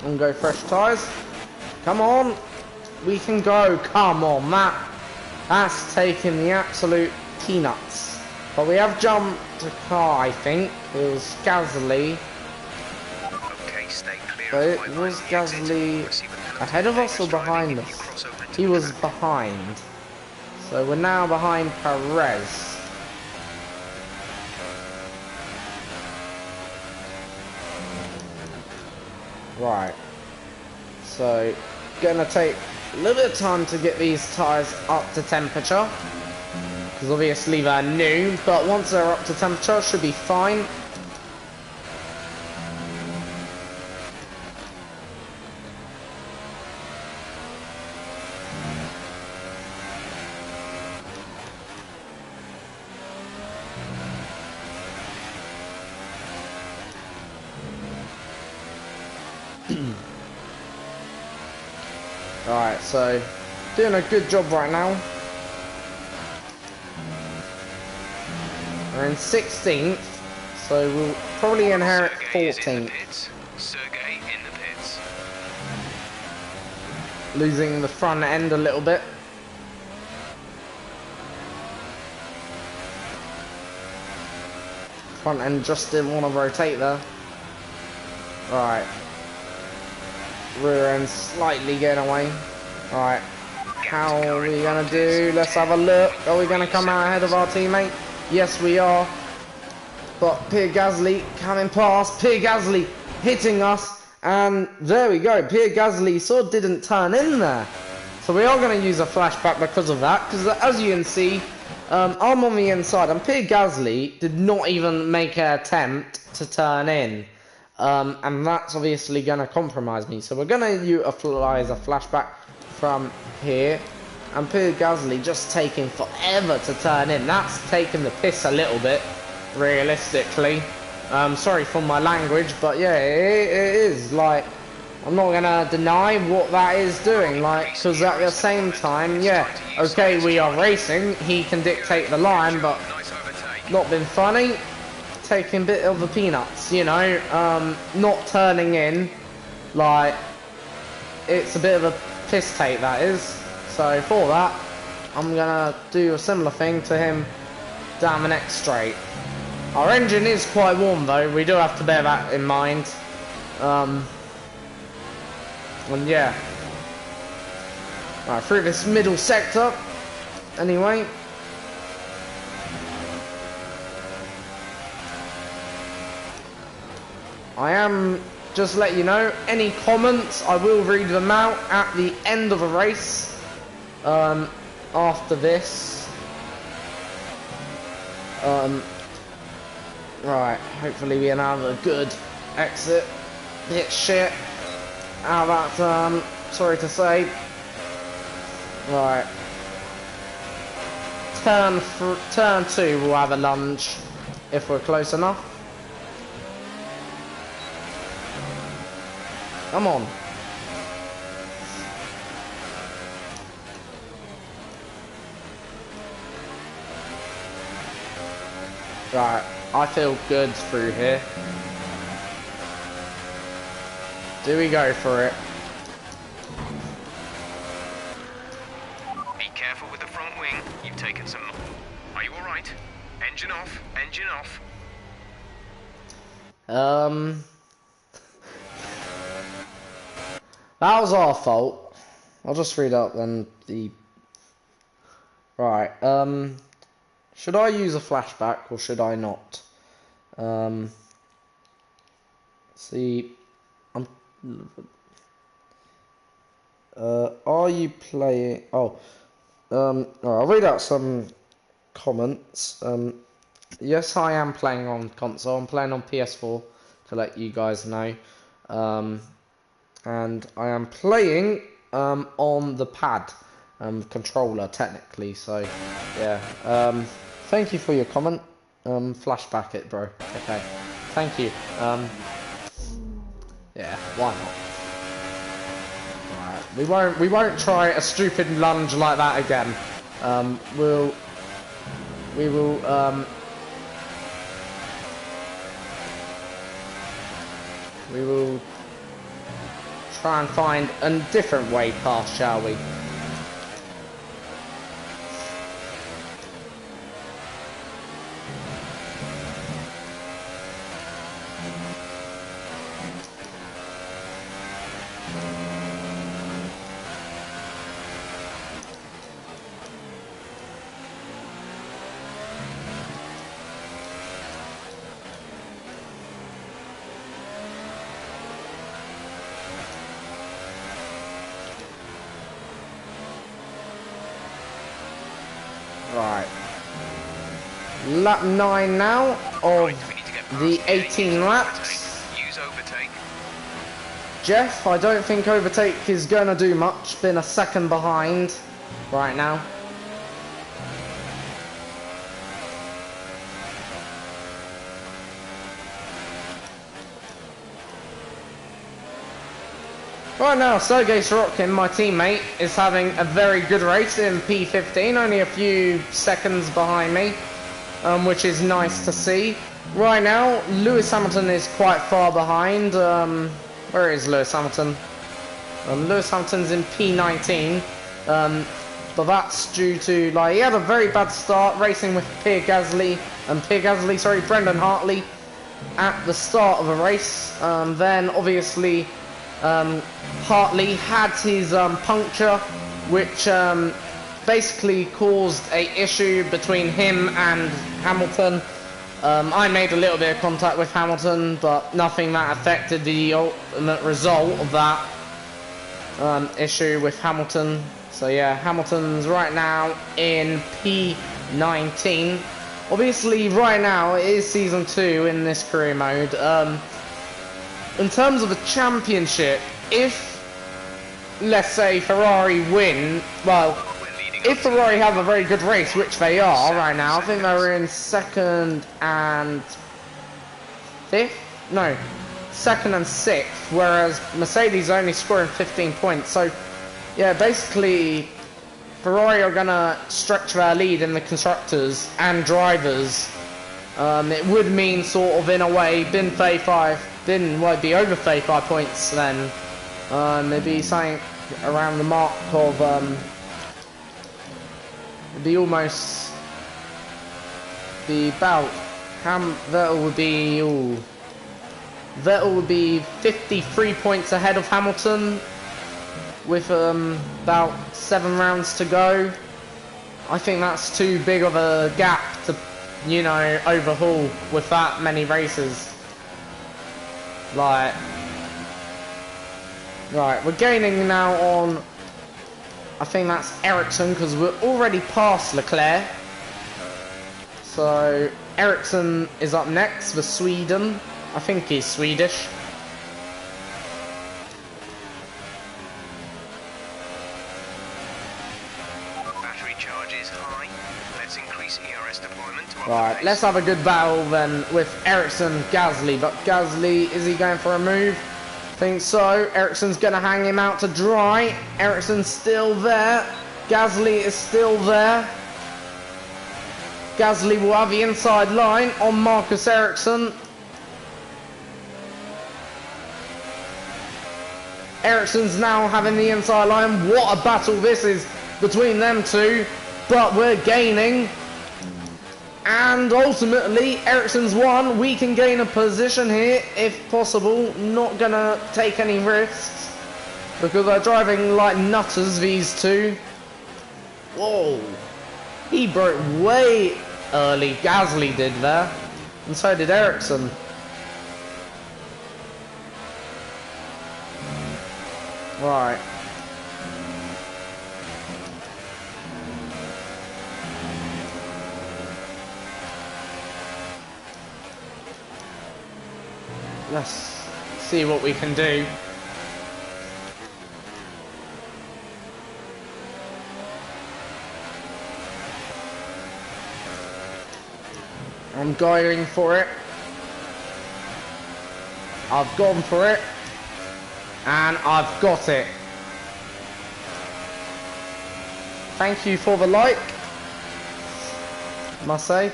And go fresh tyres. Come on, we can go. Come on, that's taking the absolute peanuts. But we have jumped a car, I think. It was Gasly. Okay, stay clear. But it was Gasly ahead of us or behind us? He was behind. So we're now behind Perez. Right. So gonna take a little bit of time to get these tyres up to temperature, because obviously they're new, but once they're up to temperature should be fine. Alright, so doing a good job right now. We're in 16th, so we'll probably inherit 14th. Sergey in the pits. Losing the front end a little bit. Front end just didn't want to rotate there. Right. Rear end slightly getting away. Right. How are we going to do? Let's have a look. Are we going to come out ahead of our teammate? Yes, we are. But Pierre Gasly coming past. Pierre Gasly hitting us. And there we go. Pierre Gasly sort of didn't turn in there. So we are going to use a flashback because of that. Because as you can see, I'm on the inside. And Pierre Gasly did not even make an attempt to turn in. And that's obviously going to compromise me. So we're going to utilize a flashback from here. And Pierre Gasly just taking forever to turn in. That's taking the piss a little bit, realistically. Sorry for my language, but yeah, it is. Like, I'm not going to deny what that is doing. Like, because at the same time, yeah, okay, we are racing. He can dictate the line, but not been funny. Taking a bit of the peanuts, you know, not turning in, like, it's a bit of a piss take, that is. So for that, I'm gonna do a similar thing to him down the next straight. Our engine is quite warm though, we do have to bear that in mind. And yeah. Right, through this middle sector, anyway. I am, just let you know, any comments, I will read them out at the end of a race, after this. Right, hopefully we can have a good exit. Bit shit out of that, sorry to say. Right. Turn 2 we'll have a lunge, if we're close enough. Come on. Right, I feel good through here. Do we go for it? Be careful with the front wing. You've taken some... Are you alright? Engine off. Engine off. That was our fault. I'll just read out then the... Right, should I use a flashback or should I not? See, are you playing... Oh, I'll read out some comments. Yes, I am playing on console. I'm playing on PS4, to let you guys know. And I am playing on the pad controller technically, so yeah. Thank you for your comment. Flashback it, bro. Okay, thank you. Yeah, why not? Alright, we won't try a stupid lunge like that again. We will try and find a different way past, shall we? Right. Lap 9 now of the 18 laps. Use overtake. Jeff, I don't think overtake is going to do much. Been a second behind right now. Right now, Sergei Sorokin, my teammate, is having a very good race in P15, only a few seconds behind me, which is nice to see. Right now, Lewis Hamilton is quite far behind. Where is Lewis Hamilton? Lewis Hamilton's in P19, but that's due to, like, he had a very bad start racing with Brendan Hartley. at the start of a race. Then obviously Hartley had his puncture, which basically caused a issue between him and Hamilton. I made a little bit of contact with Hamilton, but nothing that affected the ultimate result of that issue with Hamilton. So yeah, Hamilton's right now in P19. Obviously right now it is season 2 in this career mode. In terms of a championship, if let's say Ferrari win, well, if Ferrari have a very good race, which they are right now, I think they're in 2nd and 5th? No, 2nd and 6th, whereas Mercedes are only scoring 15 points. So, yeah, basically, Ferrari are going to stretch their lead in the constructors and drivers. It would mean sort of, in a way, be over 35 points then. Maybe something around the mark of... be almost about Vettel would be 53 points ahead of Hamilton with about 7 rounds to go. I think that's too big of a gap to, you know, overhaul with that many races. Like, right, we're gaining now on, I think that's Ericsson, because we're already past Leclerc. So Ericsson is up next for Sweden. I think he's Swedish. Battery charge is high. Let's increase ERS deployment to Right, let's have a good battle then with Ericsson, Gasly. But Gasly, is he going for a move? I think so. Ericsson's going to hang him out to dry. Ericsson's still there. Gasly is still there. Gasly will have the inside line on Marcus Ericsson. Ericsson's now having the inside line. What a battle this is between them two. But we're gaining. And ultimately, Ericsson's won. We can gain a position here, if possible. Not gonna take any risks, because they're driving like nutters, these two. Whoa. He broke way early. Gasly did there. And so did Ericsson. Right. Let's see what we can do. I'm going for it. I've gone for it. And I've got it. Thank you for the like, must say.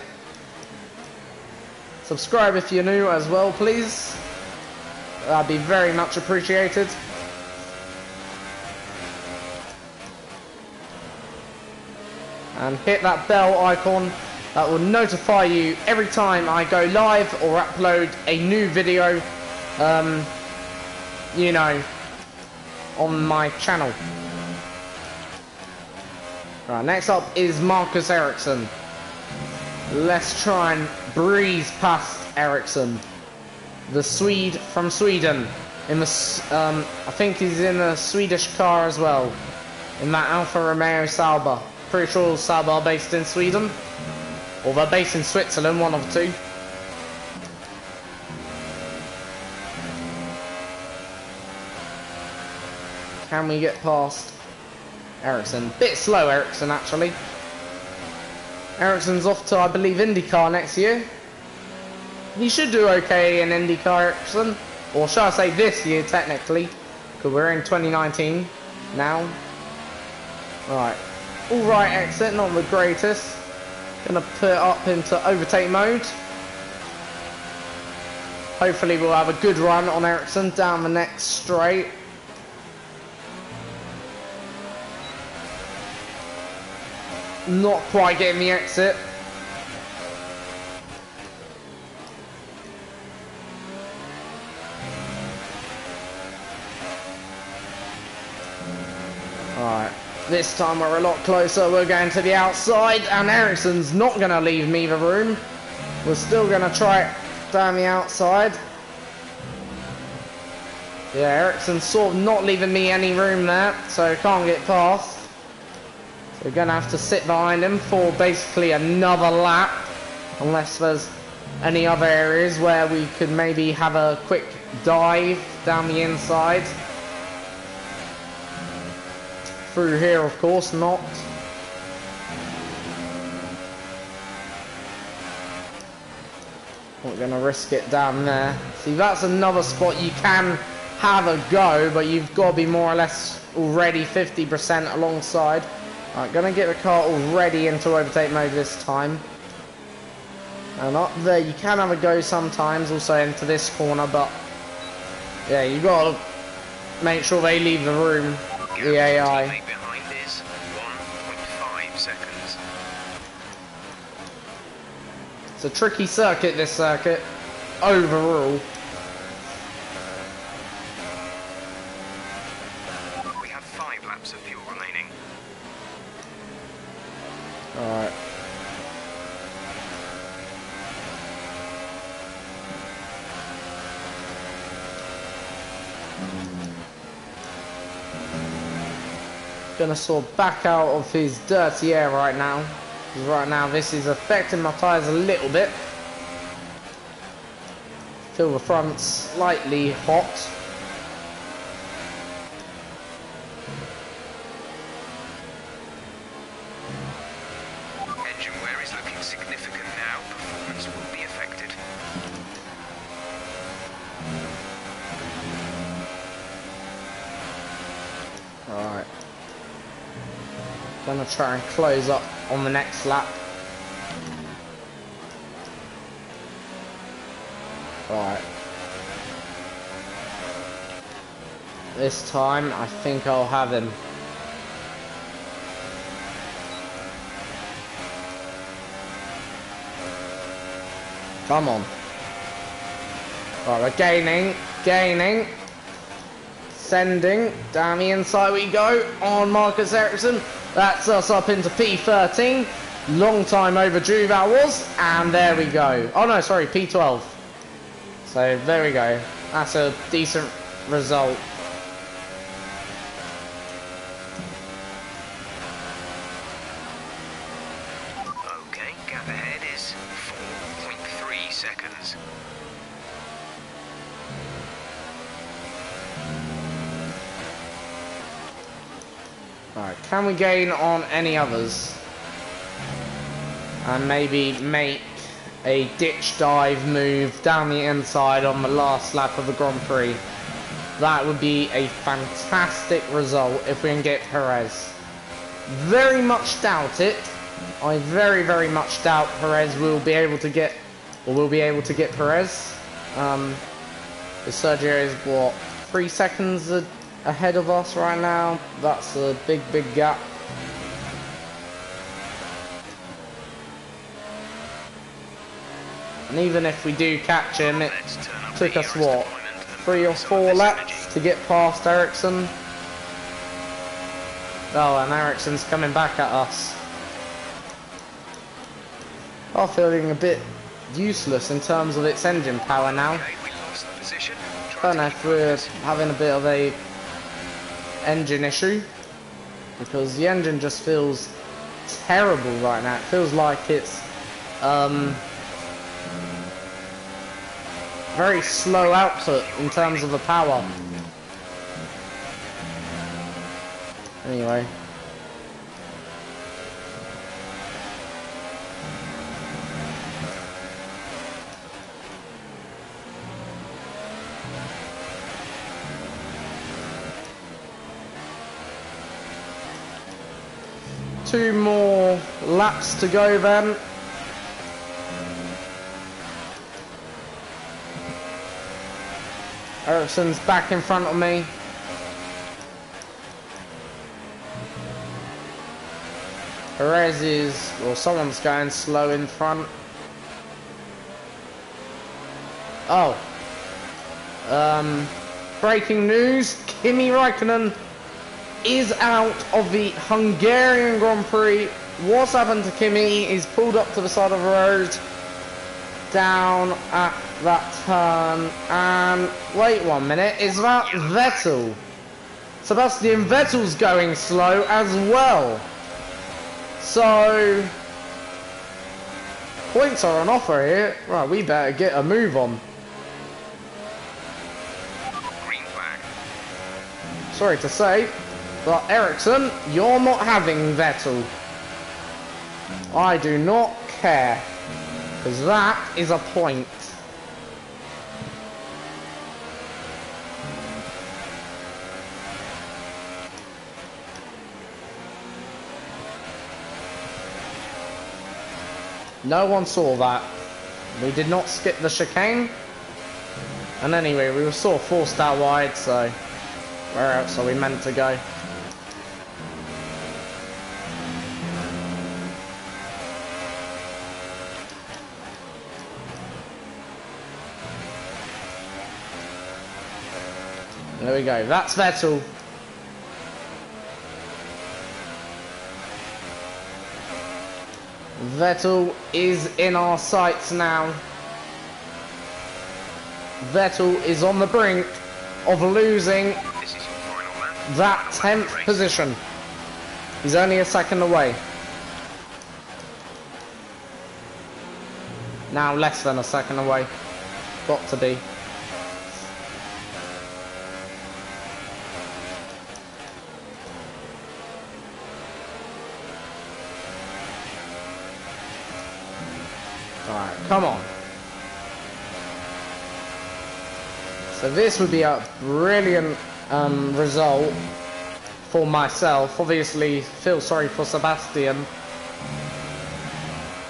Subscribe if you're new as well, please. That'd be very much appreciated. And hit that bell icon. That will notify you every time I go live or upload a new video, you know, on my channel. Right, next up is Marcus Ericsson. Let's try and breeze past Ericsson, the Swede from Sweden. In the, I think he's in a Swedish car as well, in that Alfa Romeo Sauber. Pretty sure Sauber are based in Sweden, or they're based in Switzerland, one of the two. Can we get past Ericsson? Bit slow, Ericsson, actually. Ericsson's off to, I believe, IndyCar next year. He should do okay in IndyCar, Ericsson. Or shall I say this year, technically. Because we're in 2019 now. Right. Alright, exit, not the greatest. Gonna put it up into overtake mode. Hopefully we'll have a good run on Ericsson down the next straight. Not quite getting the exit. This time we're a lot closer. We're going to the outside, and Ericsson's not going to leave me the room. We're still going to try it down the outside. Yeah, Ericsson's sort of not leaving me any room there, so can't get past. So we're going to have to sit behind him for basically another lap, unless there's any other areas where we could maybe have a quick dive down the inside. Through here, of course, not. We're going to risk it down there. See, that's another spot you can have a go, but you've got to be more or less already 50% alongside. Alright, going to get the car already into overtake mode this time. And up there, you can have a go sometimes, also into this corner, but yeah, you got to make sure they leave the room, the AI. Behind is 1.5 seconds. It's a tricky circuit, this circuit, overall. We have 5 laps of fuel remaining. Alright. Gonna sort of back out of his dirty air right now. Because right now this is affecting my tyres a little bit. Feel the front slightly hot. Engine wear is looking significant now. Performance will be affected. Alright. Gonna try and close up on the next lap. Right. This time I think I'll have him. Come on. Right, we're gaining. Sending, down the inside we go on Marcus Ericsson. That's us up into P13. Long time overdue that was, and there we go. Oh no, sorry, P12. So there we go. That's a decent result. Okay, gap ahead is 4.3 seconds. Alright, can we gain on any others? And maybe make a ditch dive move down the inside on the last lap of the Grand Prix. That would be a fantastic result if we can get Perez. Very much doubt it. I very, very much doubt Perez will be able to get, or will be able to get Perez. Sergio is what, 3 seconds ahead of us right now. That's a big, big gap. And even if we do catch him, it took us what, 3 or 4 laps to get past Ericsson. Oh, and Ericsson's coming back at us. I'm feeling a bit useless in terms of its engine power now. Don't know if we're having a bit of a engine issue, because the engine just feels terrible right now. It feels like it's very slow output in terms of the power. Anyway. Two more laps to go then. Ericsson's back in front of me. Perez is, well, someone's going slow in front. Oh. Breaking news, Kimi Räikkönen is out of the Hungarian Grand Prix. What's happened to Kimi? He's pulled up to the side of the road, down at that turn, and wait 1 minute, is that Vettel? Sebastian Vettel's going slow as well. So, points are on offer here. Right, we better get a move on. Green flag. Sorry to say, but Ericsson, you're not having Vettel. I do not care, because that is a point. No one saw that. We did not skip the chicane. And anyway, we were sort of forced out wide, so where else are we meant to go? There we go, that's Vettel. Vettel is in our sights now. Vettel is on the brink of losing This is your final lap. that 10th position. He's only a second away. Now less than a second away. Got to be. Alright, come on. So this would be a brilliant result for myself. Obviously, feel sorry for Sebastian.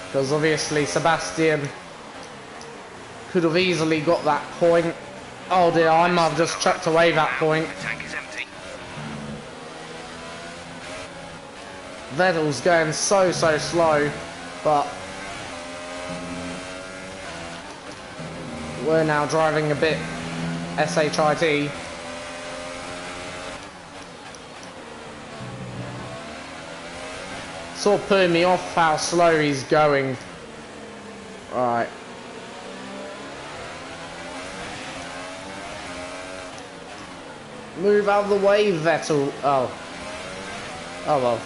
Because obviously Sebastian could have easily got that point. Oh dear, I might have just chucked away that point. The tank is empty. Vettel's going so slow, but we're now driving a bit shit. Sort of putting me off how slow he's going. Alright. Move out of the way, Vettel. Oh. Oh well.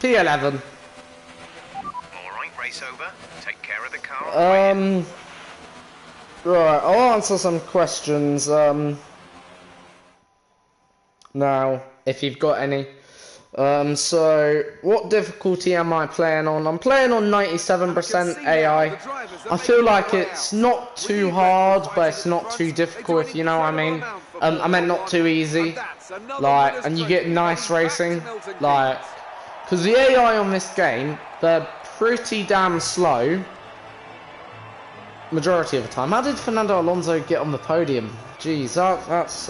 P11. Alright, race over. Take care of the car. Right, I'll answer some questions, now, if you've got any. So, what difficulty am I playing on? I'm playing on 97% AI. I feel like it's not too hard, but it's not too difficult, if you know what I mean. I meant not too easy. Like, and you get nice racing. Like, because the AI on this game, they're pretty damn slow. Majority of the time. How did Fernando Alonso get on the podium? Jeez, that's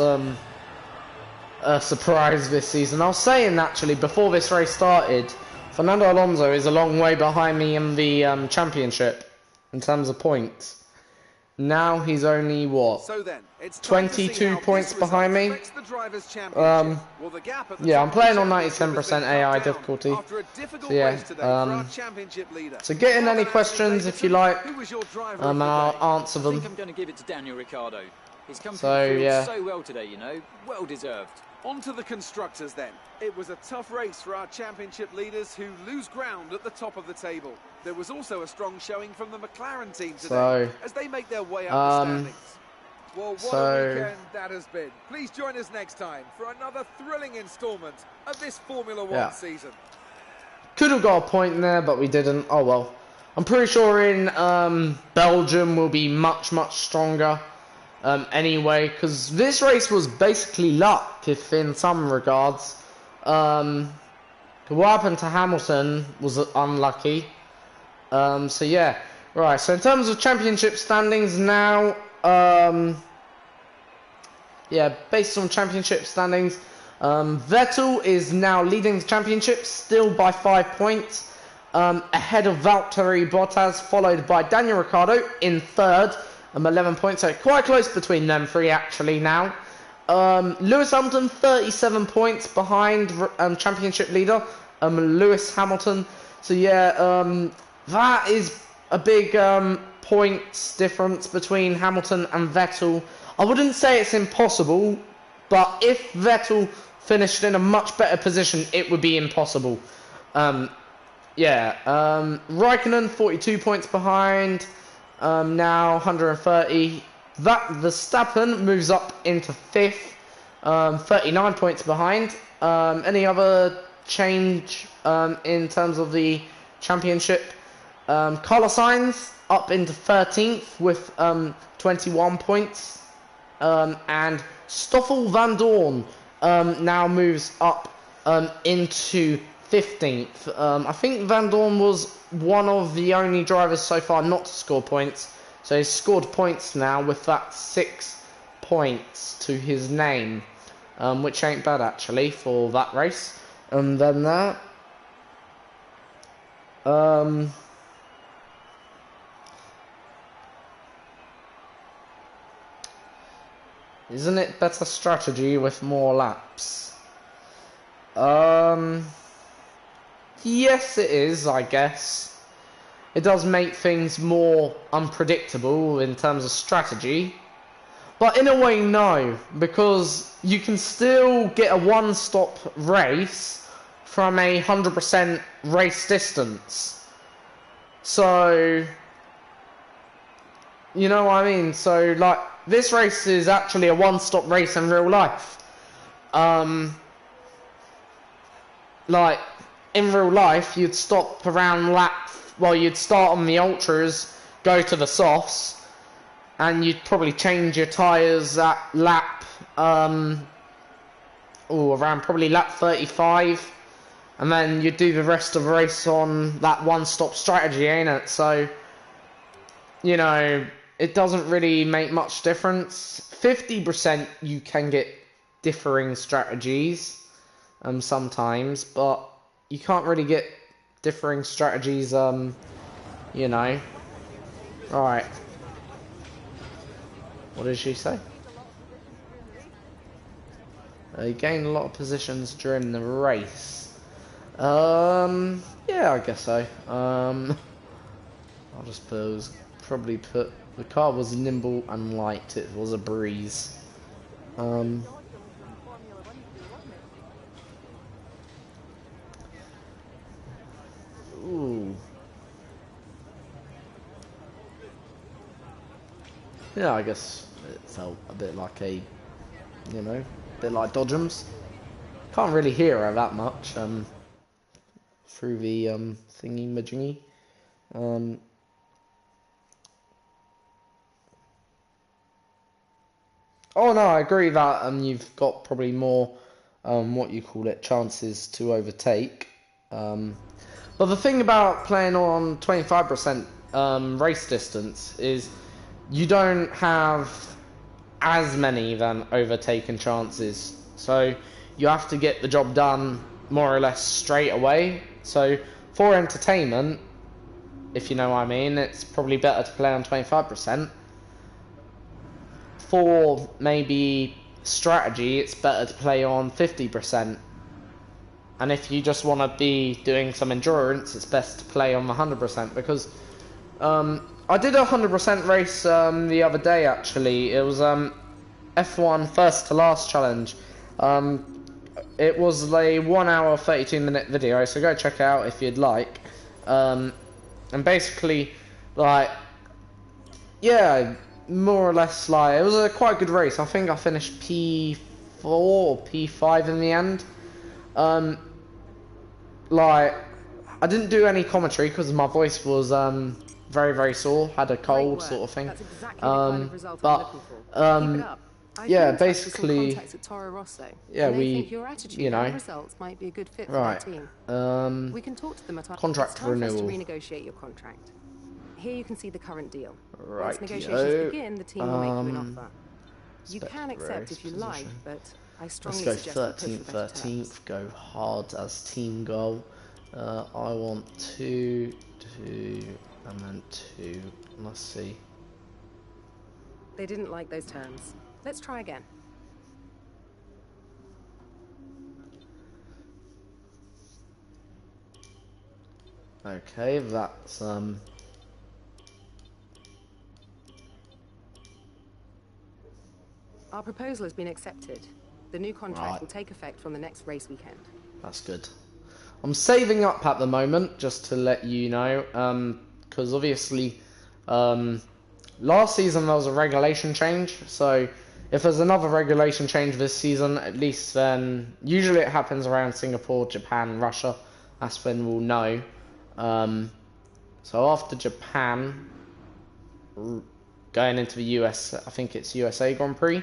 a surprise this season. I was saying actually before this race started, Fernando Alonso is a long way behind me in the championship in terms of points. Now he's only what? So then, it's 22 points behind me. Yeah, I'm playing on 97% AI difficulty. So yeah, so get in any questions if you like, and I'll answer them. I think I'm going to give it to Daniel Ricciardo. He's come So, through the yeah. field so well today, you know, well deserved. On to the constructors then. It was a tough race for our championship leaders who lose ground at the top of the table. There was also a strong showing from the McLaren team today as they make their way up the standings. Well, what a weekend that has been. Please join us next time for another thrilling instalment of this Formula One season. Could have got a point there, but we didn't. Oh well. I'm pretty sure in Belgium we'll be much stronger. Anyway, because this race was basically luck, if in some regards. What happened to Hamilton was unlucky. So yeah, right. So in terms of championship standings now, yeah, based on championship standings, Vettel is now leading the championship, still by 5 points, ahead of Valtteri Bottas, followed by Daniel Ricciardo in third. 11 points, so quite close between them three actually now. Lewis Hamilton 37 points behind championship leader Lewis Hamilton. So yeah, that is a big points difference between Hamilton and Vettel. I wouldn't say it's impossible, but if Vettel finished in a much better position, it would be impossible. Raikkonen 42 points behind, now 130. Verstappen moves up into 5th, 39 points behind. Any other change in terms of the championship? Carlos Sainz up into 13th with 21 points. And Stoffel Van Dorn now moves up into 15th. I think Van Dorn was one of the only drivers so far not to score points. So he's scored points now with that 6 points to his name. Which ain't bad actually for that race. And then that. Isn't it better strategy with more laps? Yes it is, I guess. It does make things more unpredictable in terms of strategy. But in a way, no. Because you can still get a one-stop race from a 100% race distance. So, you know what I mean? So, like, this race is actually a one-stop race in real life. Like, in real life, you'd stop around you'd start on the ultras, go to the softs, and you'd probably change your tyres at lap, around probably lap 35, and then you'd do the rest of the race on that one-stop strategy, ain't it? So, you know, it doesn't really make much difference. 50% you can get differing strategies, sometimes, but you can't really get differing strategies, you know. Right. What did she say? You gain a lot of positions during the race. Yeah, I guess so. I'll just probably put the car was nimble and light. It was a breeze. Ooh. Yeah, I guess it felt a bit like a bit like Dodgems. Can't really hear her that much through the thingy-majingy. Oh no, I agree that you've got probably more what you call it, chances to overtake. But the thing about playing on 25% race distance is you don't have as many than overtaken chances. So you have to get the job done more or less straight away. So for entertainment, if you know what I mean, it's probably better to play on 25%. For maybe strategy, it's better to play on 50%. And if you just want to be doing some endurance, it's best to play on 100%, because I did a 100% race the other day actually. It was F1 first to last challenge. It was a 1 hour 32-minute video, so go check it out if you'd like. And basically, like, yeah, more or less, like, it was a quite good race. I think I finished P4 or P5 in the end. Like, I didn't do any commentary because my voice was very, very sore, had a cold sort of thing. That's exactly the kind of result I'm looking for. Keep it up. Yeah, basically, At Toro Rosso, yeah, and they we, think your attitude you know, and results might be a good fit for right, their team. We can talk to them at our contract renewal. to renegotiate your contract. Here you can see the current deal. Right, Once negotiations begin, the team will make you an offer. You can accept if you like, but I strongly let's suggest go you push for better 13th, terms. go hard as team goal. I want 2, 2, and then 2. Let's see. They didn't like those terms. Let's try again. Okay, that's Our proposal has been accepted. The new contract Right. will take effect from the next race weekend. That's good. I'm saving up at the moment, just to let you know, because obviously, last season there was a regulation change, so if there's another regulation change this season, at least then, usually it happens around Singapore, Japan, Russia, that's when we'll know. So after Japan, going into the US, I think it's USA Grand Prix,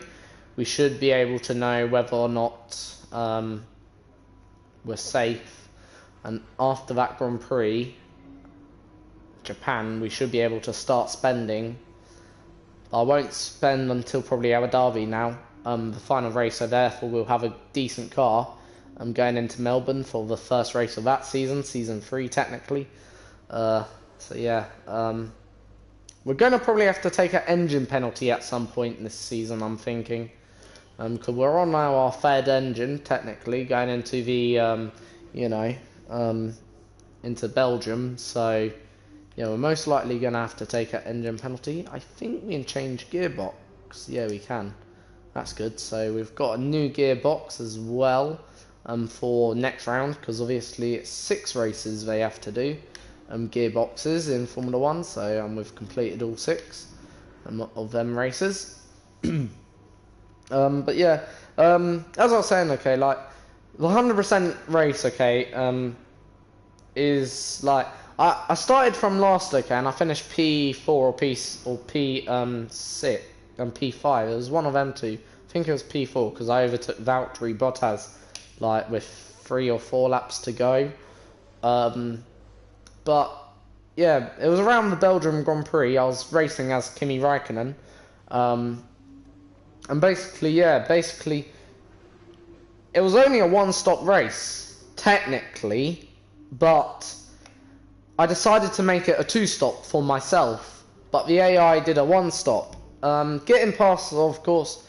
we should be able to know whether or not we're safe. And after that Grand Prix, Japan, we should be able to start spending. I won't spend until probably Abu Dhabi now, the final race, so therefore we'll have a decent car. I'm going into Melbourne for the first race of that season, season 3 technically. So yeah, we're going to probably have to take an engine penalty at some point in this season, I'm thinking. Because we're on now our third engine, technically, going into the, into Belgium. So, yeah, we're most likely going to have to take an engine penalty. I think we can change gearbox. Yeah, we can. That's good. So we've got a new gearbox as well for next round, because obviously it's 6 races they have to do. Gearboxes in Formula 1, so we've completed all 6 of them races. But yeah, as I was saying, okay, like, the 100% race, okay, is, like, I started from last, okay, and I finished P4 or P6 and P5, it was one of them two, I think it was P4, because I overtook Valtteri Bottas, like, with 3 or 4 laps to go, but, yeah, it was around the Belgium Grand Prix, I was racing as Kimi Raikkonen, and basically, it was only a one-stop race, technically, but I decided to make it a 2-stop for myself, but the AI did a 1-stop. Getting past, of course,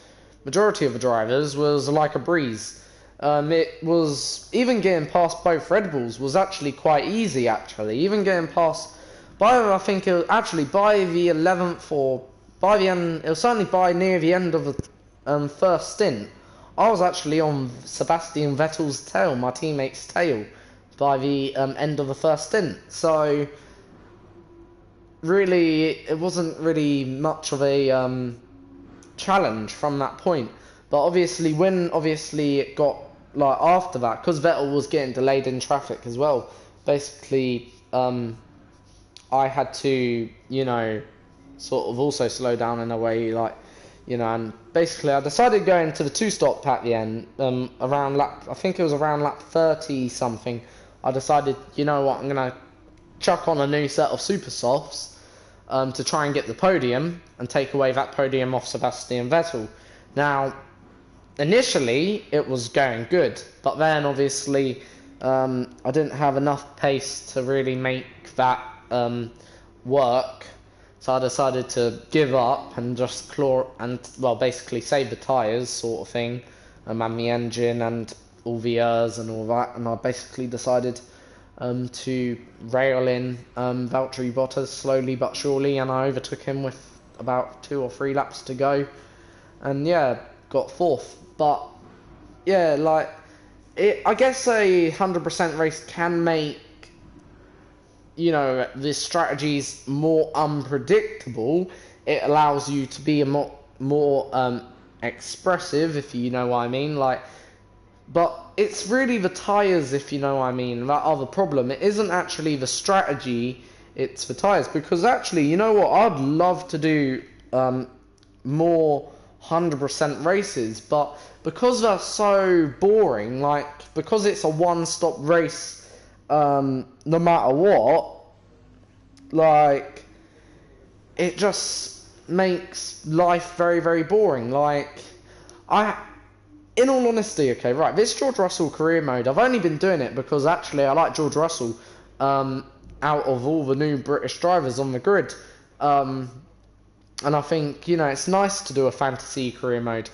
majority of the drivers was like a breeze. It was, even getting past both Red Bulls was actually quite easy, actually. Even getting past, I think it was actually by the 11th or by the end, it was certainly by near the end of the first stint, I was actually on Sebastian Vettel's tail, my teammate's tail, by the end of the first stint. So, really, it wasn't really much of a challenge from that point. But obviously, when it got, like, after that, because Vettel was getting delayed in traffic as well, basically, I had to, sort of also slow down in a way, like, and basically I decided going to the 2-stop at the end, around lap, I think it was around lap 30 something, I decided, you know what, I'm going to chuck on a new set of super softs, to try and get the podium, and take away that podium off Sebastian Vettel. Now, initially, it was going good, but then obviously, I didn't have enough pace to really make that, work, so I decided to give up and just basically save the tyres, sort of thing, and the engine and all the airs and all that, and I basically decided to rail in Valtteri Bottas slowly but surely, and I overtook him with about 2 or 3 laps to go, and yeah, got 4th. But yeah, like, I guess a 100% race can make, the strategies more unpredictable. It allows you to be a more expressive, if you know what I mean. Like, but it's really the tyres, if you know what I mean, that are the problem. It isn't actually the strategy, it's the tyres. Because actually, you know what, I'd love to do more 100% races, but because they're so boring, like, because it's a one-stop race, no matter what, like, it just makes life very, very boring. Like, in all honesty, okay, right, this George Russell career mode, I've only been doing it because actually I like George Russell, out of all the new British drivers on the grid, and I think, it's nice to do a fantasy career mode,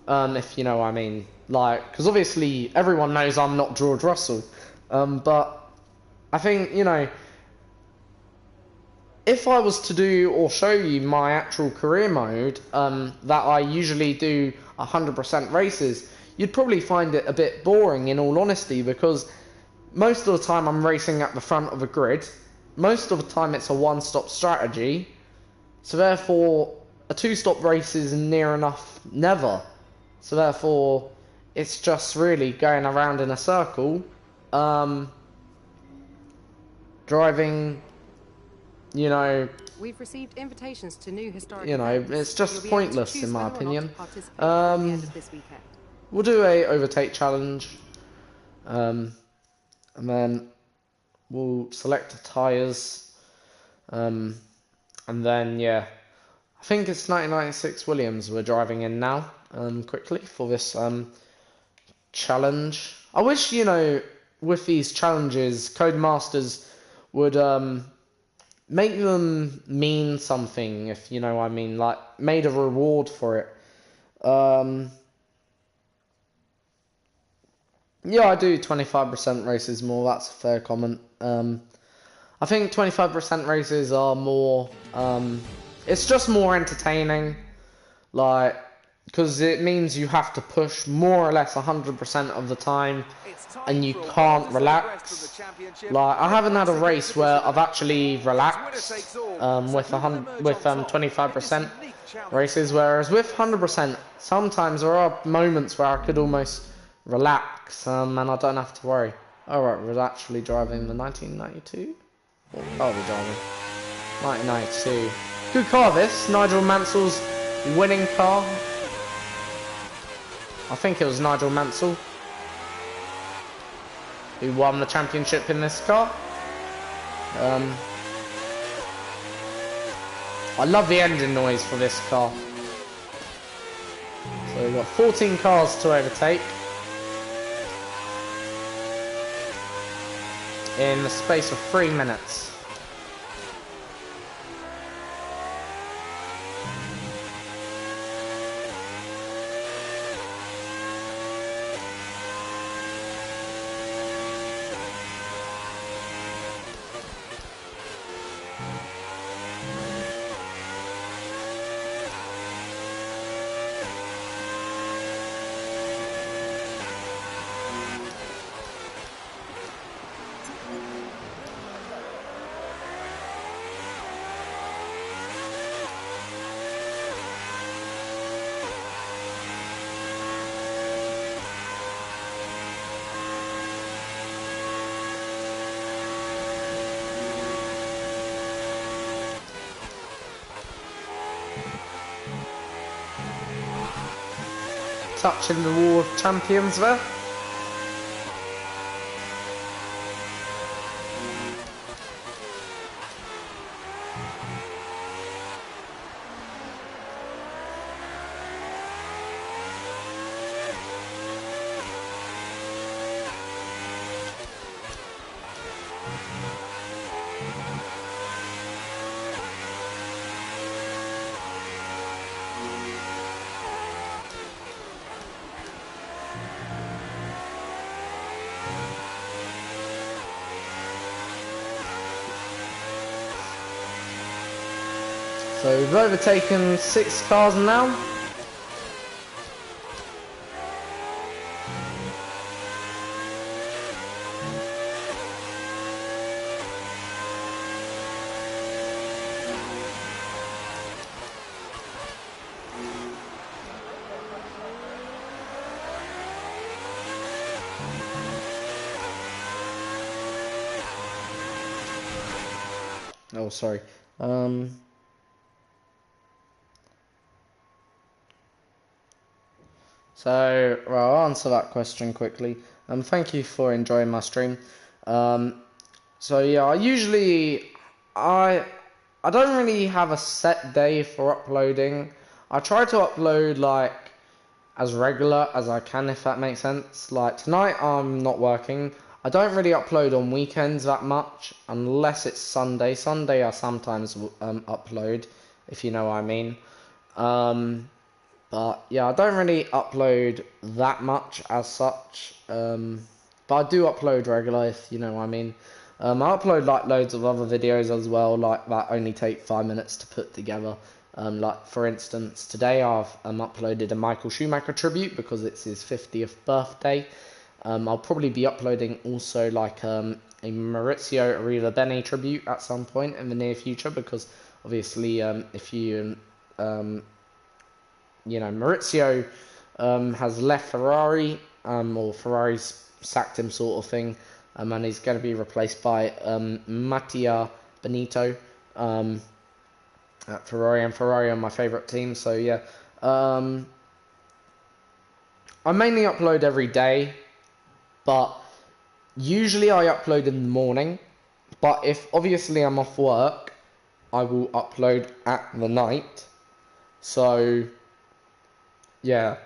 if you know what I mean, like, because obviously everyone knows I'm not George Russell, but I think, if I was to do or show you my actual career mode, that I usually do 100% races, you'd probably find it a bit boring in all honesty, because most of the time I'm racing at the front of a grid. Most of the time it's a one-stop strategy. So therefore, a two-stop race is near enough never. So therefore, it's just really going around in a circle, driving, you know, We've received invitations to new historic it's events. just You'll be able to pointless choose in my whether or not to opinion. participate at the end Um, of this weekend. we'll do a overtake challenge, and then we'll select the tyres, and then yeah, I think it's 1996 Williams we're driving in now, quickly for this challenge. I wish, with these challenges, Codemasters would make them mean something, if you know what I mean, like made a reward for it. Yeah, I do 25% races more, that's a fair comment. I think 25% races are more, it's just more entertaining, like, because it means you have to push more or less 100% of the time, and you can't relax. Like, I haven't had a race where I've actually relaxed with 25% races, whereas with 100%, sometimes there are moments where I could almost relax, and I don't have to worry. Alright, we're actually driving the 1992? What car are we driving? 1992. Good car this, Nigel Mansell's winning car. I think it was Nigel Mansell who won the championship in this car. I love the engine noise for this car. So we've got 14 cars to overtake in the space of 3 minutes. Touching the War of Champions there. So we've overtaken 6 cars now. Oh, sorry. So, well, I'll answer that question quickly. Thank you for enjoying my stream. So yeah, I don't really have a set day for uploading. I try to upload like as regular as I can, if that makes sense. Like tonight I'm not working. I don't really upload on weekends that much unless it's Sunday. Sunday I sometimes upload, if you know what I mean. But yeah, I don't really upload that much as such. But I do upload regular, if you know what I mean. I upload like loads of other videos as well, like that only take 5 minutes to put together. Like for instance, today I've uploaded a Michael Schumacher tribute because it's his 50th birthday. I'll probably be uploading also like a Maurizio Arrivabene tribute at some point in the near future, because obviously if you you know, Maurizio has left Ferrari, or Ferrari's sacked him sort of thing, and he's going to be replaced by Mattia Benito at Ferrari, and Ferrari are my favourite team, so yeah. I mainly upload every day, but usually I upload in the morning, but if obviously I'm off work, I will upload at the night. So yeah,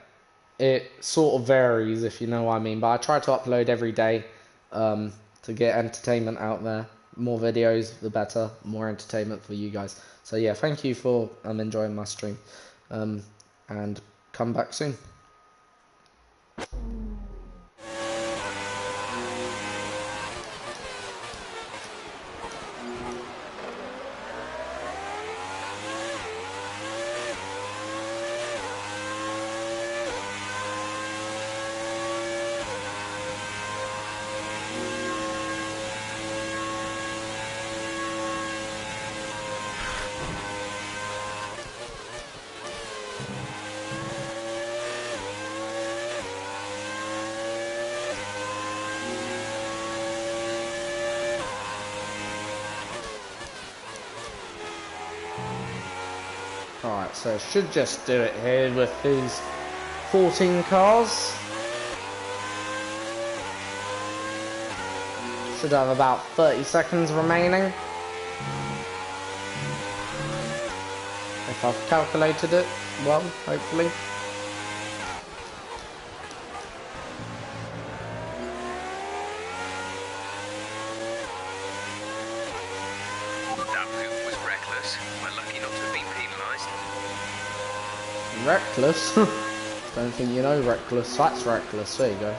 it sort of varies, if you know what I mean, but I try to upload every day to get entertainment out there. More videos, the better, more entertainment for you guys. So yeah, thank you for enjoying my stream, and come back soon. Alright, so I should just do it here with these 14 cars. Should have about 30 seconds remaining, if I've calculated it well, hopefully. Reckless? Don't think you know reckless. That's reckless. There you go.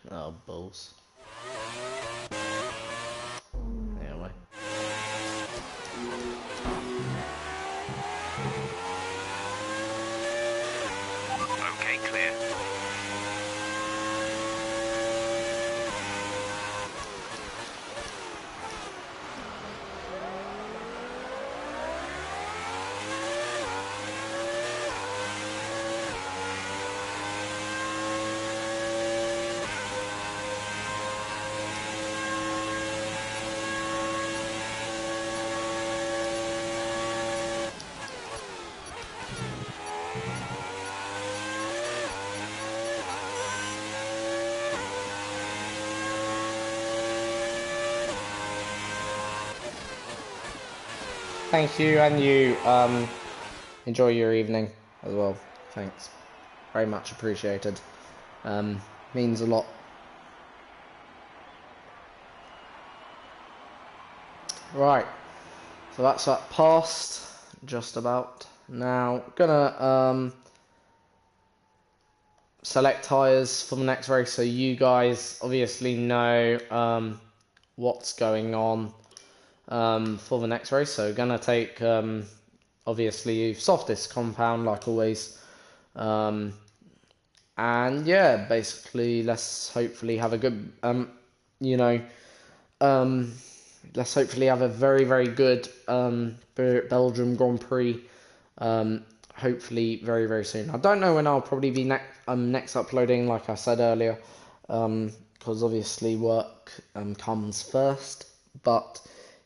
Oh, balls. Anyway. Okay, clear. Thank you, and you enjoy your evening as well. Thanks. Very much appreciated. Means a lot. Right. So that's that passed just about. Now gonna select tyres for the next race, so you guys obviously know what's going on for the next race. So gonna take obviously softest compound like always, and yeah, basically let's hopefully have a good let's hopefully have a very good Belgium Grand Prix, hopefully very soon. I don't know when I'll probably be next uploading, like I said earlier, because obviously work comes first. But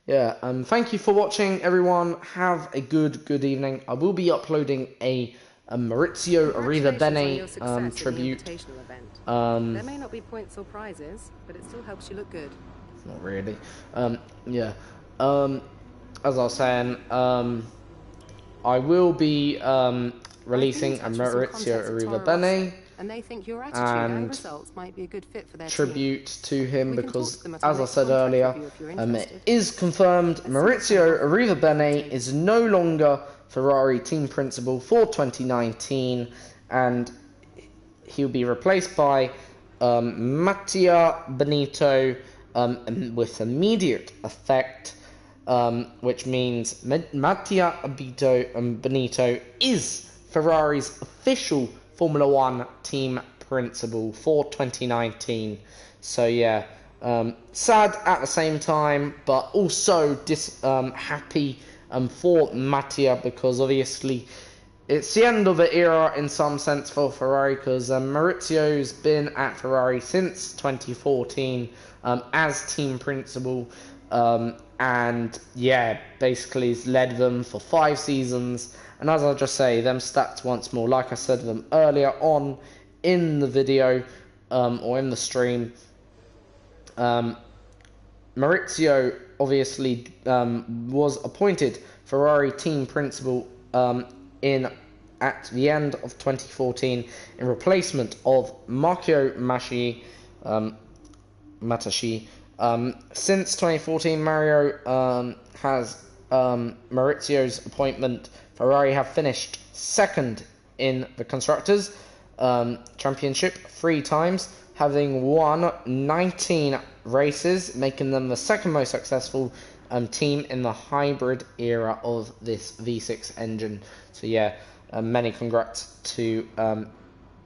yeah, thank you for watching, everyone. Have a good evening. I will be uploading a Maurizio Arrivabene tribute. There may not be points or prizes, but it still helps you look good. Not really. Yeah. As I was saying, I will be releasing a Maurizio Arrivabene and they think your attitude and results might be a good fit for their tribute team. to him, because as I said earlier, it is confirmed Maurizio Arrivabene is no longer Ferrari team principal for 2019, and he'll be replaced by Mattia Benito with immediate effect, which means Mattia Benito is Ferrari's official Formula One team principal for 2019. So yeah, sad at the same time, but also happy for Mattia, because obviously it's the end of the era in some sense for Ferrari, because Maurizio's been at Ferrari since 2014 as team principal, and yeah, basically has led them for 5 seasons. And as I'll just say, them stats once more, like I said them earlier on in the video, or in the stream, Maurizio obviously was appointed Ferrari team principal at the end of 2014 in replacement of Marco Matashi. Since 2014, has Maurizio's appointment, Ferrari have finished second in the Constructors' Championship 3 times, having won 19 races, making them the second most successful team in the hybrid era of this V6 engine. So yeah, many congrats to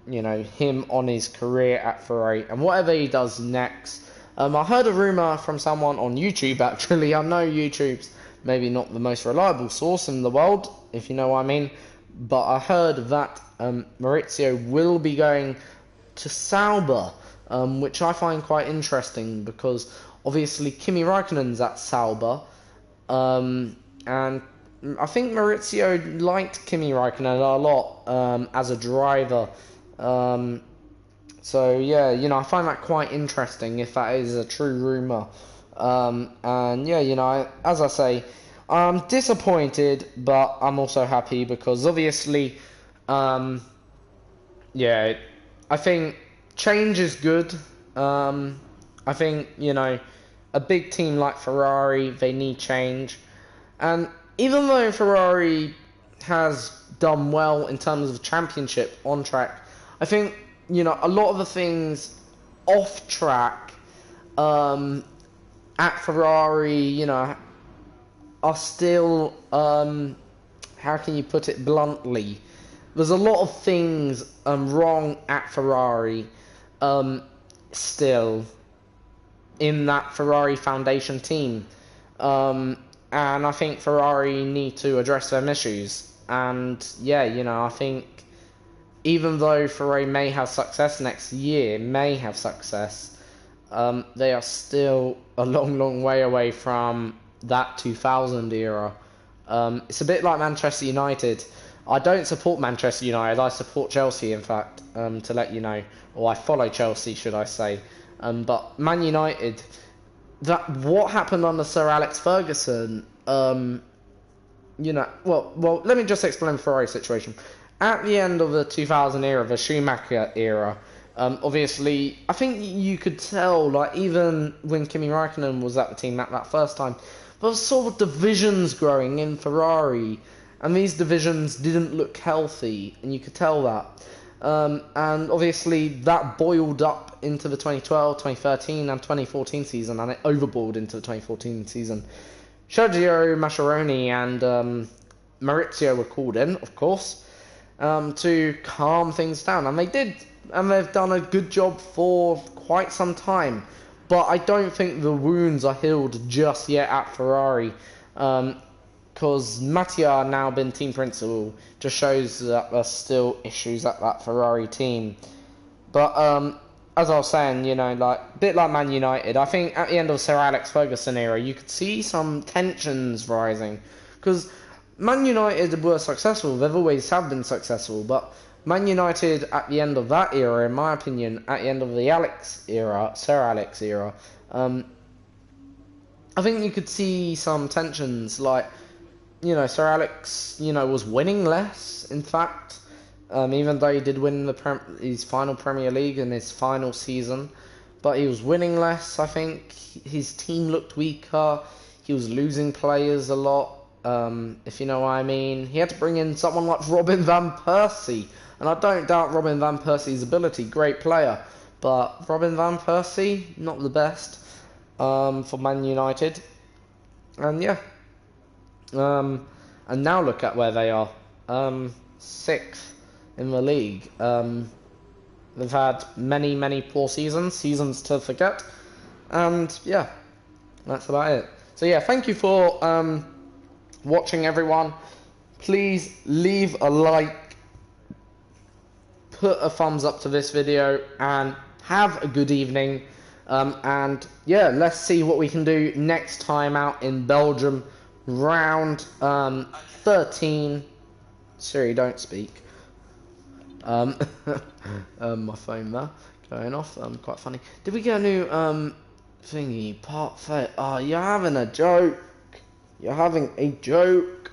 him on his career at Ferrari and whatever he does next. I heard a rumour from someone on YouTube, actually. I know YouTube's maybe not the most reliable source in the world, if you know what I mean, but I heard that Maurizio will be going to Sauber, which I find quite interesting, because obviously Kimi Raikkonen's at Sauber, and I think Maurizio liked Kimi Raikkonen a lot as a driver. So yeah, I find that quite interesting if that is a true rumour. And yeah, as I say, I'm disappointed, but I'm also happy, because obviously, I think change is good. I think, a big team like Ferrari, they need change. And even though Ferrari has done well in terms of championship on track, I think, a lot of the things off track at Ferrari, are still, how can you put it bluntly? There's a lot of things wrong at Ferrari still in that Ferrari Foundation team. And I think Ferrari need to address them issues. And yeah, I think even though Ferrari may have success next year, they are still a long, long way away from that 2000 era. It's a bit like Manchester United. I don't support Manchester United, I support Chelsea, in fact, to let you know. Or I follow Chelsea, should I say. But Man United, what happened under Sir Alex Ferguson, well, let me just explain Ferrari's situation. At the end of the 2000 era, the Schumacher era, obviously, I think you could tell, like, even when Kimi Raikkonen was at the team at that first time, there was sort of divisions growing in Ferrari, and these divisions didn't look healthy, and you could tell that. And obviously, that boiled up into the 2012, 2013, and 2014 season, and it overboiled into the 2014 season. Sergio Mascheroni and Maurizio were called in, of course, to calm things down, and they did, and they've done a good job for quite some time. But I don't think the wounds are healed just yet at Ferrari, because Mattia now been team principal just shows that there's still issues at that Ferrari team. But as I was saying, like a bit like Man United, I think at the end of Sir Alex Ferguson era, you could see some tensions rising, because Man United were successful, they've always have been successful, but Man United at the end of that era, in my opinion, at the end of the Sir Alex era, I think you could see some tensions, like, Sir Alex, was winning less, in fact, even though he did win his final Premier League in his final season, but he was winning less. I think his team looked weaker, he was losing players a lot. If you know what I mean. He had to bring in someone like Robin Van Persie, and I don't doubt Robin Van Persie's ability, great player, but Robin van Persie, not the best for Man United. And yeah, and now look at where they are, 6th in the league. They've had many poor seasons to forget, and yeah, that's about it. So yeah, thank you for watching, everyone. Please leave a like, put a thumbs up to this video, and have a good evening. And yeah, let's see what we can do next time out in Belgium, round 13. Siri, don't speak. My phone there going off. Quite funny. Did we get a new thingy? Part 30. Oh, you're having a joke. You're having a joke.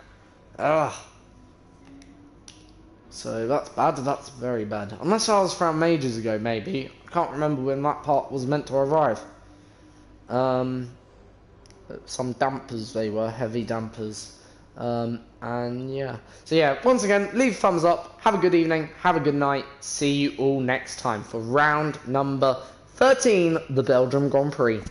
Ah. So that's bad. That's very bad. Unless I was from ages ago, maybe. I can't remember when that part was meant to arrive. Some dampers they were, heavy dampers. And yeah. So yeah, once again, leave a thumbs up. Have a good evening. Have a good night. See you all next time for round number 13, the Belgium Grand Prix.